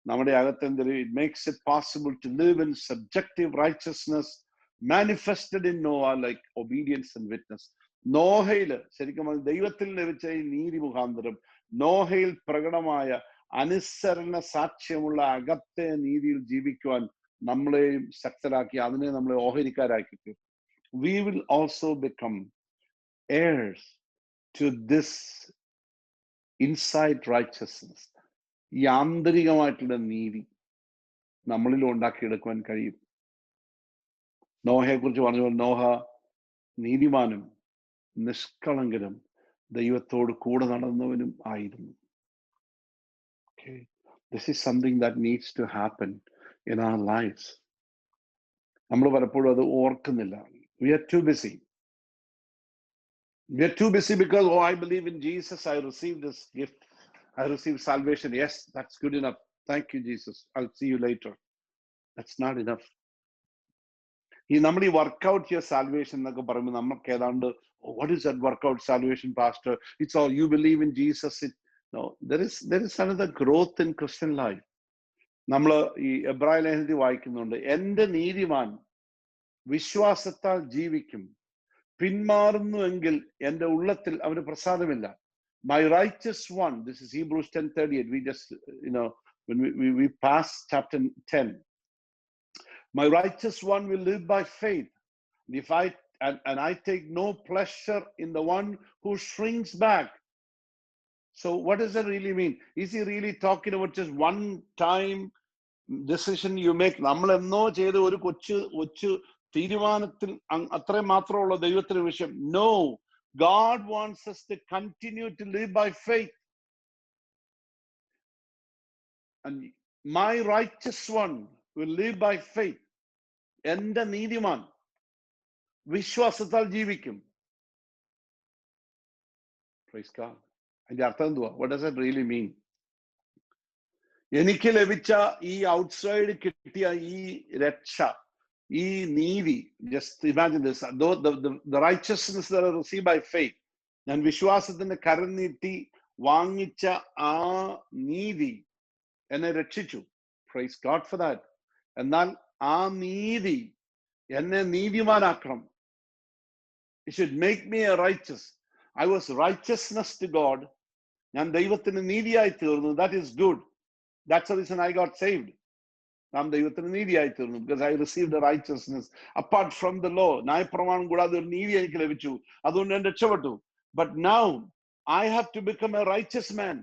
നമ്മുടെ അകത്തെന്തൊരു, it makes it possible to live in subjective righteousness manifested in Noah like obedience and witness. നോഹയിൽ ശരിക്കും ദൈവത്തിൽ ലഭിച്ച ഈ നീതി മുഖാന്തരം നോഹയിൽ പ്രകടമായ അനുസരണ സാക്ഷ്യമുള്ള അകത്തെ നീതിയിൽ ജീവിക്കുവാൻ നമ്മളെയും ശക്തരാക്കി, അതിനെ നമ്മളെ ഓഹരിക്കാരാക്കി. We will also become heirs to this inside righteousness. ഈ ആന്തരികമായിട്ടുള്ള നീതി നമ്മളിൽ ഉണ്ടാക്കിയെടുക്കുവാൻ കഴിയും. നോഹയെ കുറിച്ച് പറഞ്ഞ പോലെ നോഹ നീതിമാനും നിഷ്കളങ്കനും ദൈവത്തോട് കൂടെ നടന്നവനും ആയിരുന്നു. Okay, this is something that needs to happen in our lives. നമ്മൾ പലപ്പോഴും അത് ഓർക്കുന്നില്ല. We are too busy. We are too busy because, oh, I believe in Jesus, I received this gift, I received salvation. Yes, that's good enough. Thank you, Jesus. I'll see you later. That's not enough. ഈ നമ്മൾ ഈ workout ചെയ്യുക salvation എന്നൊക്കെ പറയുമ്പോൾ നമുക്ക് ഏതാണ്ട്, what is that workout salvation, pastor? It's all you believe in Jesus. No, there is another growth in Christian life. നമ്മൾ ഈ എബ്രായ ലേഖനത്തിൽ വായിക്കുന്നുണ്ട്, എന്റെ നീതിമാൻ വിശ്വാസത്താൽ ജീവിക്കും, പിന്മാറുന്നുവെങ്കിൽ എന്റെ ഉള്ളത്തിൽ അവന് പ്രസാദമില്ല. My righteous one, this is Hebrews 10:38. We just, when we pass chapter 10. My righteous one will live by faith. If I take no pleasure in the one who shrinks back. So what does that really mean? Is he really talking about just one time decision you make? നമ്മൾ എന്നോ ചെയ്ത ഒരു കൊച്ചു തീരുമാനത്തിൽ അത്രേ മാത്രമുള്ള ദൈവത്തിന്റെ വിഷയം. No, God wants us to continue to live by faith. And my righteous one will live by faith. എന്റെ നീതിമാൻ വിശ്വാസത്താൽ ജീവിക്കും. Praise God. അതിന്റെ അർത്ഥം എന്തുവാ? What does it really mean? എനിക്ക് ലഭിച്ച ഈ ഔട്ട്സൈഡ് കിട്ടിയ ഈ രക്ഷ, ഈ നീതി, just imagine this, the righteousness that I received by faith, ഞാൻ വിശ്വാസത്തിന്റെ കരം നീട്ടി വാങ്ങിച്ച ആ നീതി എന്നെ രക്ഷിച്ചു. Praise God for that. എന്നാൽ ആ നീതി എന്നെ നീതിമാനാക്കണം. It should make me a righteous. I was righteousness to God. ഞാൻ ദൈവത്തിന് നീതിയായി തീർന്നു. That is good. That's the reason I got saved. നാം ദൈവത്തിന് നീതിയായി തീർന്നു. Because I received the righteousness apart from the law. ന്യായപ്രമാണം കൂടാതെ ഒരു നീതി എനിക്ക് ലഭിച്ചു. അതുകൊണ്ട് ഞാൻ രക്ഷപ്പെട്ടു. But now I have to become a righteous man.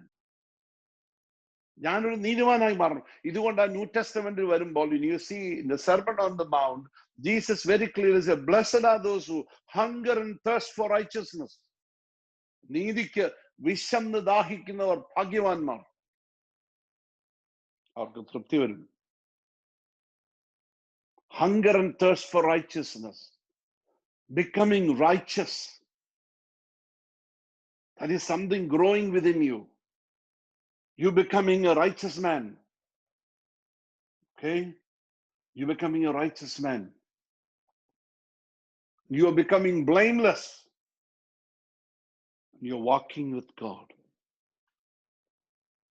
ഞാനൊരു നീതിമാനായി മാറണം. ഇതുകൊണ്ട് ന്യൂ ടെസ്റ്റമെന്റിൽ വരുമ്പോൾ you see in the Sermon on the Mount, Jesus very clearly said, blessed are those who hunger and thirst for righteousness. നീതിക്ക് വിശന്ന് ദാഹിക്കുന്നവർ ഭാഗ്യവാന്മാർ. അവർക്ക് തൃപ്തി വരും. Hunger and thirst for righteousness. Becoming righteous. That is something growing within you. You becoming a righteous man. Okay? You becoming a righteous man. You are becoming blameless. You're walking with God.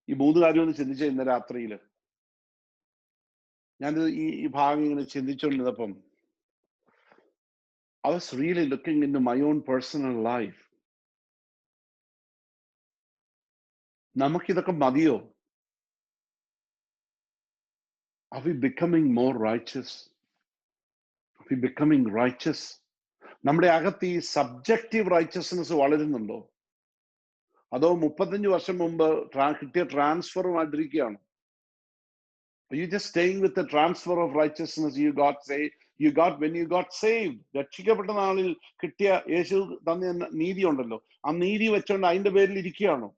ഈ മൂന്ന് കാര്യം ഒന്ന് ചിന്തിച്ച ഇന്ന് രാത്രിയിൽ ഞാൻ ഈ ഭാഗം ഇങ്ങനെ ചിന്തിച്ചുകൊണ്ടിരുന്നപ്പം I was really looking into my own personal life. നമുക്കിതൊക്കെ മതിയോ? Are we becoming more righteous? Are we becoming righteous? നമ്മുടെ അകത്ത് ഈ സബ്ജക്റ്റീവ് റൈച്ചസ്നെസ് വളരുന്നുണ്ടോ? അതോ 35 വർഷം മുമ്പ് കിട്ടിയ ട്രാൻസ്ഫറുമായിട്ടിരിക്കുകയാണ്? Are you just staying with the transfer of righteousness you got when you got saved? രക്ഷിക്കപ്പെട്ട നാളിൽ കിട്ടിയ യേശു തന്ന നീതി ഉണ്ടല്ലോ, ആ നീതി വെച്ചോണ്ട് അതിന്റെ പേരിൽ ഇരിക്കുകയാണോ?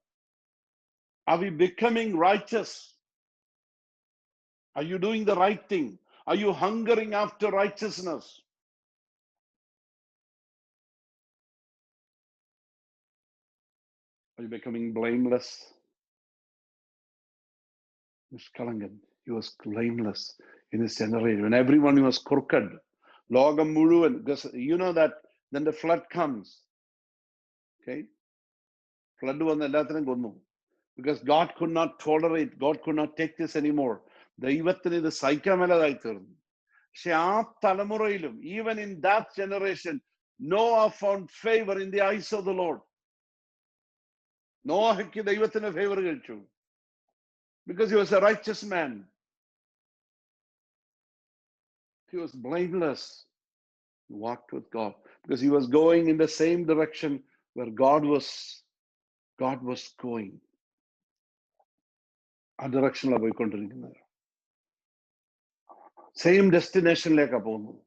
Are we becoming righteous? Are you doing the right thing? Are you hungering after righteousness? Are you becoming blameless? Nishkalangan, he was blameless in his generation. When everyone was crooked, logam muluvan, because you know that then the flood comes. Okay? Flood vanu ellathinem konnu. Because God could not tolerate, God could not take this anymore. ദൈവത്തിന് ഇത് സഹിക്കാൻ മേലാതായി തീർന്നു. പക്ഷെ ആ തലമുറയിലും, even in that generation, Noah found favor in the eyes of the Lord. നോഹയ്ക്ക് ദൈവത്തിന് favour കഴിച്ചു. Because he was a righteous man. He was blameless. He walked with God. Because he was going in the same direction where God was going. ആ ഡയറക്ഷനിലാണ് പോയിക്കൊണ്ടിരിക്കുന്നത്. Same ഡെസ്റ്റിനേഷനിലേക്കാണ് പോകുന്നത്.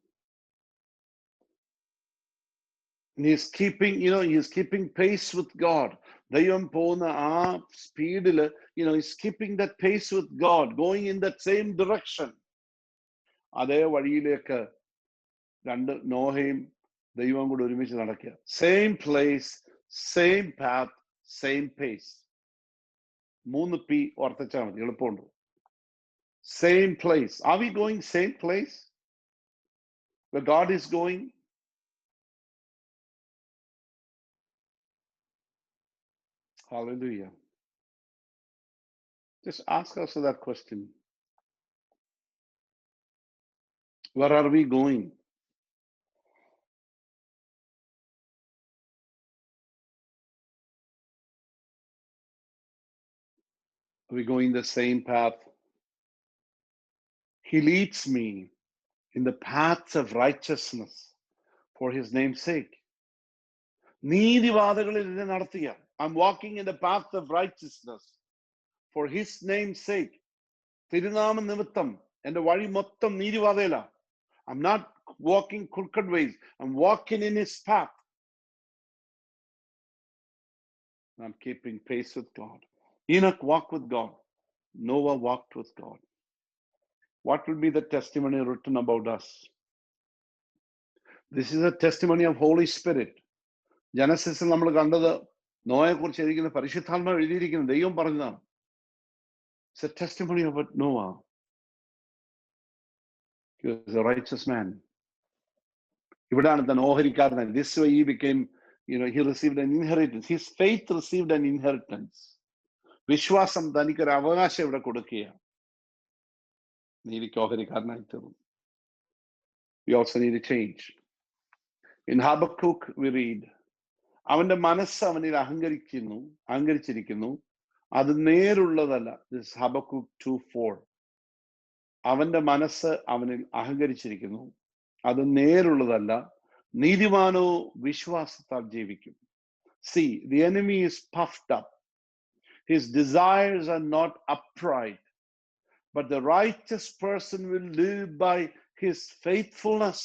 He's keeping pace with God. ദൈവം പോകുന്ന ആ സ്പീഡില്, he's keeping that pace with God, going in that same direction. അതേ വഴിയിലേക്ക് നോഹയും ദൈവവും കൂടെ ഒരുമിച്ച് നടക്കുക. Same place, same path, same pace. 3 P ഓർത്തിച്ചാൽ മതി, എളുപ്പമുണ്ട്. Same place. Are we going same place where God is going? Hallelujah. Just ask us that question. Where are we going? Are we going the same path? He leads me in the paths of righteousness for his name's sake. നീതിവാദകളിൽ എന്നെ നടത്തിയ, I'm walking in the path of righteousness for his name's sake. തിരുനാമ നിമിത്തം എന്റെ വഴി മൊത്തം നീതിവാദയില. I'm not walking crooked ways. I'm walking in his path. I'm keeping pace with God. Enoch walked with God. Noah walked with God. What will be the testimony written about us? This is a testimony of Holy Spirit. ജനസിസിൽ നമ്മൾ കണ്ടത് നോയെ കുറിച്ച് എഴുതിയിരിക്കുന്ന പരിശുദ്ധാത്മാവ് എഴുതിയിരിക്കുന്ന ദൈവം പറഞ്ഞതാണ്. It's a testimony about Noah. He was a righteous man. ഇവിടാണ് താൻ ഓഹരിക്കാരനായി. This way he became, he received an inheritance. His faith received an inheritance. വിശ്വാസം തനിക്കൊരു അവകാശം ഇവിടെ കൊടുക്കുകയാണ്. നീതിക്ക് ഓഹരിക്കാരനായി തീർന്നു. We also need a change. In Habakkuk we read, അവന്റെ മനസ്സ് അവനിൽ അഹങ്കരിച്ചിരിക്കുന്നു, അത് നേരുള്ളതല്ല. This is Habakkuk 2:4. അവന്റെ മനസ്സ് അവനിൽ അഹങ്കരിച്ചിരിക്കുന്നു, അത് നേരുള്ളതല്ല, നീതിമാനോ വിശ്വാസത്താൽ ജീവിക്കും. See, the enemy is puffed up. His desires are not upright, but the righteous person will live by his faithfulness.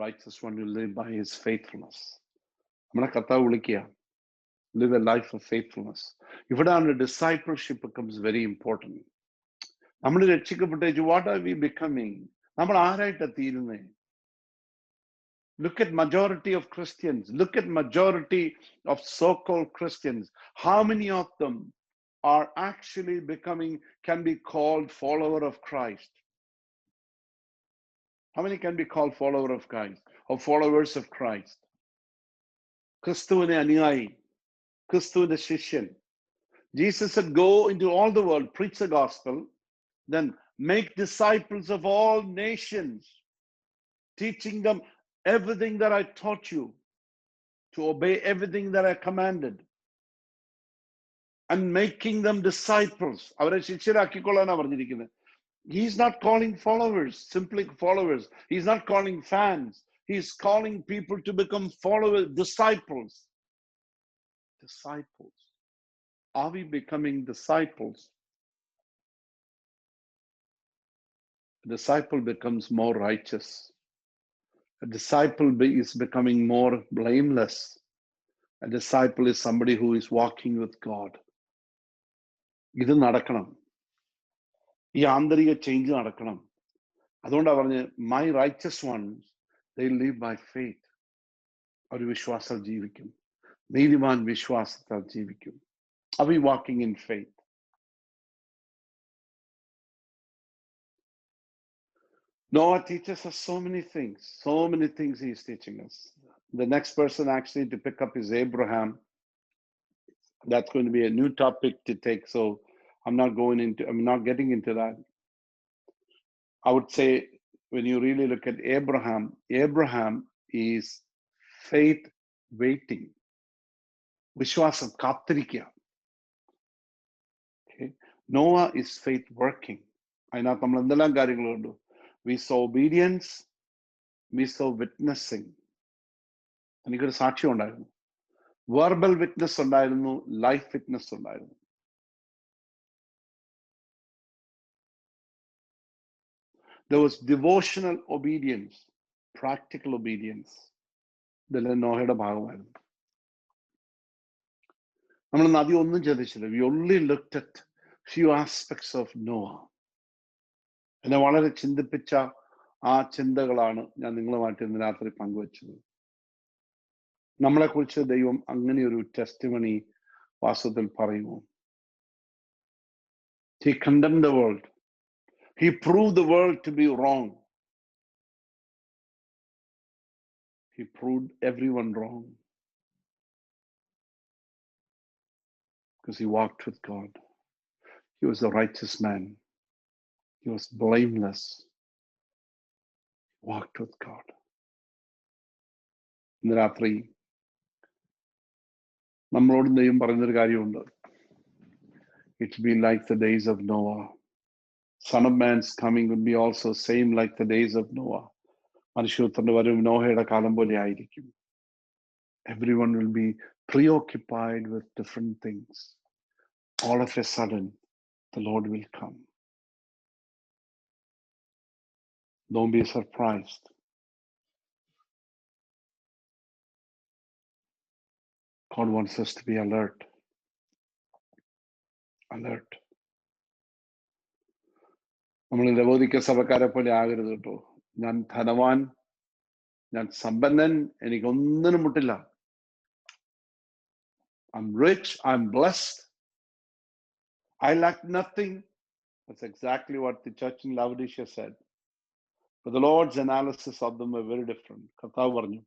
Righteous one will live by his faithfulness. നമ്മളെ കർത്താവ് വിളിക്കുക, live a life of faithfulness. ഇവിടെയാണ് discipleship becomes very important. നമ്മൾ രക്ഷിക്കപ്പെട്ടു, what are we becoming? നമ്മൾ ആരായിട്ടാണ് തീരുന്നേ? Look at majority of Christians. Look at majority of so-called Christians. How many of them are actually can be called follower of Christ? How many can be called follower of Christ or followers of Christ? ക്രിസ്തുവിനെ അനുയായി, ക്രിസ്തുവിന്റെ ശിഷ്യൻ. Jesus said, go into all the world, preach the gospel, then make disciples of all nations, teaching them everything that I taught you, to obey everything that I commanded, and making them disciples. അവരെ ശിഷ്യരാക്കിക്കൊള്ളാനാണ് പറഞ്ഞിരിക്കുന്നത്. He's not calling followers, simply followers. He's not calling fans. He's calling people to become followers, disciples. Disciples. Are we becoming disciples? A disciple becomes more righteous. A disciple is becoming more blameless. A disciple is somebody who is walking with God. ഇത് നടക്കണം. ഈ ആന്തരിക change നടക്കണം. അതുകൊണ്ടാണ് പറഞ്ഞ്, my righteous ones they live by faith. അവർ വിശ്വാസത്താൽ ജീവിക്കും. നീതിമാൻ വിശ്വാസത്താൽ ജീവിക്കും. Are we walking in faith? Noah teaches us so many things he is teaching us. The next person actually to pick up is Abraham. That's going to be a new topic to take, so I'm not getting into that. I would say, when you really look at Abraham is faith waiting. വിശ്വാസം കാത്തിരിക്കുക. Okay. Noah is faith working. അതിനകത്ത് നമ്മൾ എന്തെല്ലാം കാര്യങ്ങളുണ്ട്? We saw obedience, we saw witnessing. എനിക്കൊരു സാക്ഷ്യം ഉണ്ടായിരുന്നു. Verbal witness ഉണ്ടായിരുന്നു, ലൈഫ് വിറ്റ്നസ് ഉണ്ടായിരുന്നു. There was devotional obedience, practical obedience. ഇതെല്ലാം നോഹയുടെ ഭാഗമായിരുന്നു. നമ്മൾ നദി ഒന്നും ചിന്തിച്ചില്ല. We only looked at few aspects of Noah. എന്നെ വളരെ ചിന്തിപ്പിച്ച ആ ചിന്തകളാണ് ഞാൻ നിങ്ങളുമായിട്ട് ഇന്ന് രാത്രി പങ്കുവച്ചത്. നമ്മളെക്കുറിച്ച് ദൈവം അങ്ങനെയൊരു ടെസ്റ്റിമണി വാസ്തവത്തിൽ പറയുമോ? He condemned the world. He proved the world to be wrong. He proved everyone wrong. Because he walked with God. He was a righteous man. He was blameless. He walked with God. ഇന്ന് രാത്രി നമ്മളോട് ദൈവം പറയുന്നൊരു കാര്യമുണ്ട്. It will be like the days of Noah. Son of Man's coming will be also same like the days of Noah. മനുഷ്യപുത്രന്റെ വരവ് നോഹയുടെ കാലം പോലെ ആയിരിക്കും. Everyone will be preoccupied with different things. All of a sudden, the Lord will come. Don't be surprised. God wants us to be alert. Alert. നമ്മൾ ലവോദിക്ക സഭക്കാരെ പോലെ ആകരുത് കേട്ടോ. ഞാൻ ധനവാൻ, ഞാൻ സമ്പന്നൻ, എനിക്കൊന്നിനും മുട്ടില്ല. I'm rich, I'm blessed, I lack nothing. That's exactly what the church in Laodicea said. But the Lord's analysis of them were very different. കർത്താവ് പറഞ്ഞു,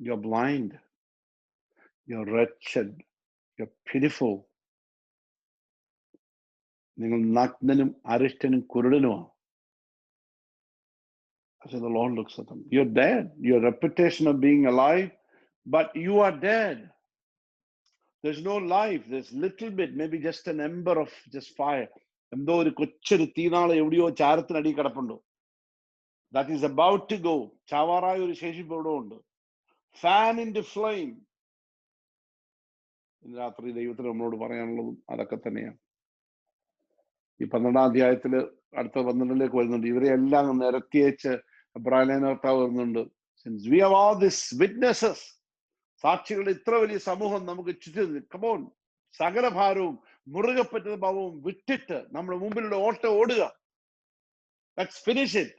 you're blind, you're wretched, you're pitiful. നിങ്ങൾ നഗ്നനും അരിഷ്ടനും കുരുടനുമാണ്. So the Lord looks at them. You're dead. Your reputation of being alive, but you are dead. There's no life. There's little bit, maybe just an ember of just fire. എന്തോ ഒരു കൊച്ചൊരു തീനാള എവിടെയോ ചാരത്തിനടി കിടപ്പുണ്ടോ. That is about to go. ചാവാറായ ഒരു ശേഷിപ്പ് എവിടെ ഉണ്ട്. Fan into flame. ഇന്ന് രാത്രി ദൈവത്തിന് നമ്മളോട് പറയാനുള്ളതും അതൊക്കെ തന്നെയാണ്. ഈ 12-ാം അധ്യായത്തില് അടുത്ത 12-ലേക്ക് വരുന്നുണ്ട്. ഇവരെ എല്ലാം നിരത്തിയേച്ച് അബ്രാലേനർത്താവ് വരുന്നുണ്ട്. Since we have all these witnesses, സാക്ഷികളുടെ ഇത്ര വലിയ സമൂഹം നമുക്ക് ചുറ്റും, come on, സകല ഭാരവും മുറുകെ പറ്റുന്ന ഭാവവും വിട്ടിട്ട് നമ്മുടെ മുമ്പിലുള്ള ഓട്ടം ഓടുക. Let's finish it.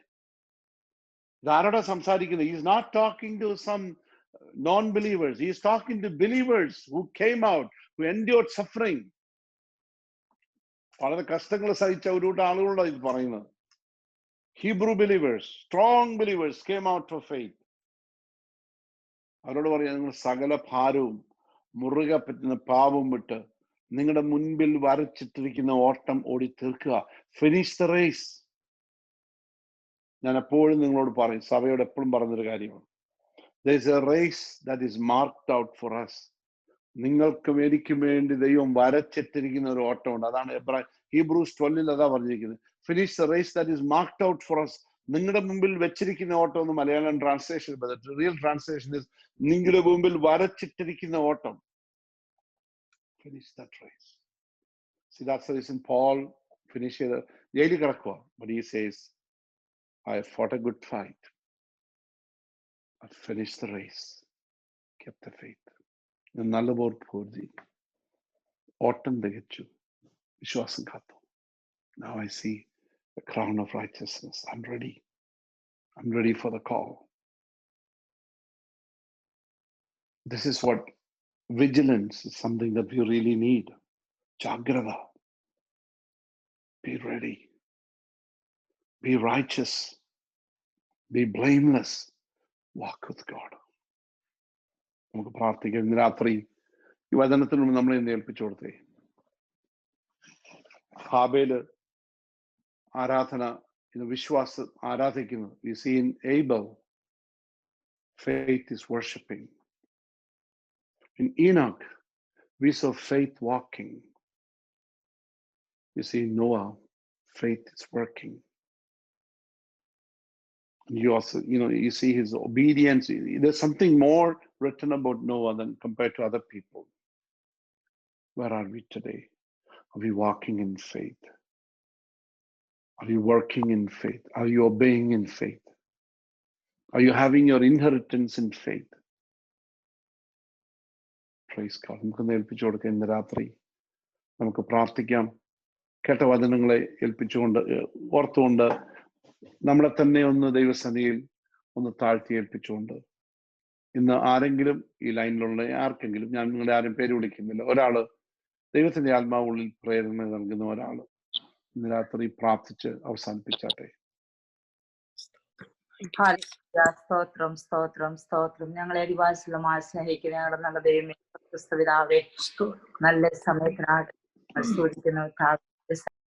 ഇതാരോടാ സംസാരിക്കുന്നത്? He is not talking to some non-believers. He is talking to believers who came out, who endured suffering. വളരെ കഷ്ടങ്ങൾ സഹിച്ച ഒരു കൂട്ടം ആളുകളോടാണ് ഇത് പറയുന്നത്. Hebrew believers, strong believers came out for faith. അവരോട് പറയാം, നിങ്ങൾ സകല ഭാരവും മുറുകെ പറ്റുന്ന പാപം വിട്ട് നിങ്ങളുടെ മുൻപിൽ വരച്ചിട്ടിരിക്കുന്ന ഓട്ടം ഓടി തീർക്കുക. Finish the raise. ഞാൻ എപ്പോഴും നിങ്ങളോട് പറയും, സഭയോട് എപ്പോഴും പറഞ്ഞൊരു കാര്യമാണ്. There is a race that is marked out for us. നിങ്ങൾക്കും എനിക്കും വേണ്ടി ദൈവം വരച്ചിട്ടിരിക്കുന്ന ഒരു ഓട്ടമുണ്ട്. അതാണ് Hebrews 12 അതാ പറഞ്ഞിരിക്കുന്നത്. Finish the race that is marked out for us. നിങ്ങളുടെ മുമ്പിൽ വെച്ചിരിക്കുന്ന ഓട്ടം എന്ന് Malayalam translation, real translation is നിങ്ങളുടെ മുമ്പിൽ വരച്ചിട്ടിരിക്കുന്ന ഓട്ടം. Finish that race. See, that's the reason Paul finish ചെയ്ത് ജയിലിൽ കിടക്കുക. But he says, I have fought a good fight. I've finished the race. Kept the faith. നല്ലപോർ പൂർത്തി, ഓട്ടം തികച്ചു, വിശ്വാസം കാത്തു. Now I see the crown of righteousness. I'm ready. I'm ready for the call. This is what vigilance is, something that we really need. Jagrada. Be ready. Be righteous. Be blameless. Walk with God. നമുക്ക് പ്രാർത്ഥിക്കാം. ഇന്ന് രാത്രി ഈ വചനത്തിന് മുമ്പ് നമ്മളെ ഇന്ന് ഏൽപ്പിച്ചു കൊടുത്തേ. ഹാബേല് ആരാധന, ഇന്ന് വിശ്വാസം ആരാധിക്കുന്നു. You see in Abel, faith is worshiping. In Enoch, we saw faith walking. You see in Noah, faith is working. You also, you see his obedience. There's something more written about Noah than compared to other people. Where are we today? Are we walking in faith? Are you working in faith? Are you obeying in faith? Are you having your inheritance in faith? Praise God. നമുക്ക് ഏൽപ്പിച്ചു കൊടുക്കാം. ഇന്ന് രാത്രി നമുക്ക് പ്രാർത്ഥിക്കാം. കേട്ട വചനങ്ങളെ ഏൽപ്പിച്ചുകൊണ്ട്, ഓർത്തുകൊണ്ട്, നമ്മളെ തന്നെ ഒന്ന് ദൈവസന്നിധിയിൽ ഒന്ന് താഴ്ത്തി ഏൽപ്പിച്ചുകൊണ്ട്, ഇന്ന് ആരെങ്കിലും ഈ ലൈനിലുള്ള ആർക്കെങ്കിലും, ഞാൻ നിങ്ങളെ ആരും പേര് വിളിക്കുന്നില്ല, ഒരാള് ദൈവത്തിന്റെ ആത്മാവുള്ളിൽ പ്രേരണ നൽകുന്ന ഒരാള് ഇന്ന് രാത്രി പ്രാർത്ഥിച്ച് അവസാനിപ്പിച്ചാട്ടെ. സ്തോത്രം സ്തോത്രം സ്തോത്രം. ഞങ്ങളെ അടിവാസിലമായി സ്നേഹിക്കുന്ന ഞങ്ങളുടെ നല്ല ദൈവമേ, ക്രിസ്തുപിതാവേ, നല്ല സമയത്തിനായിട്ട്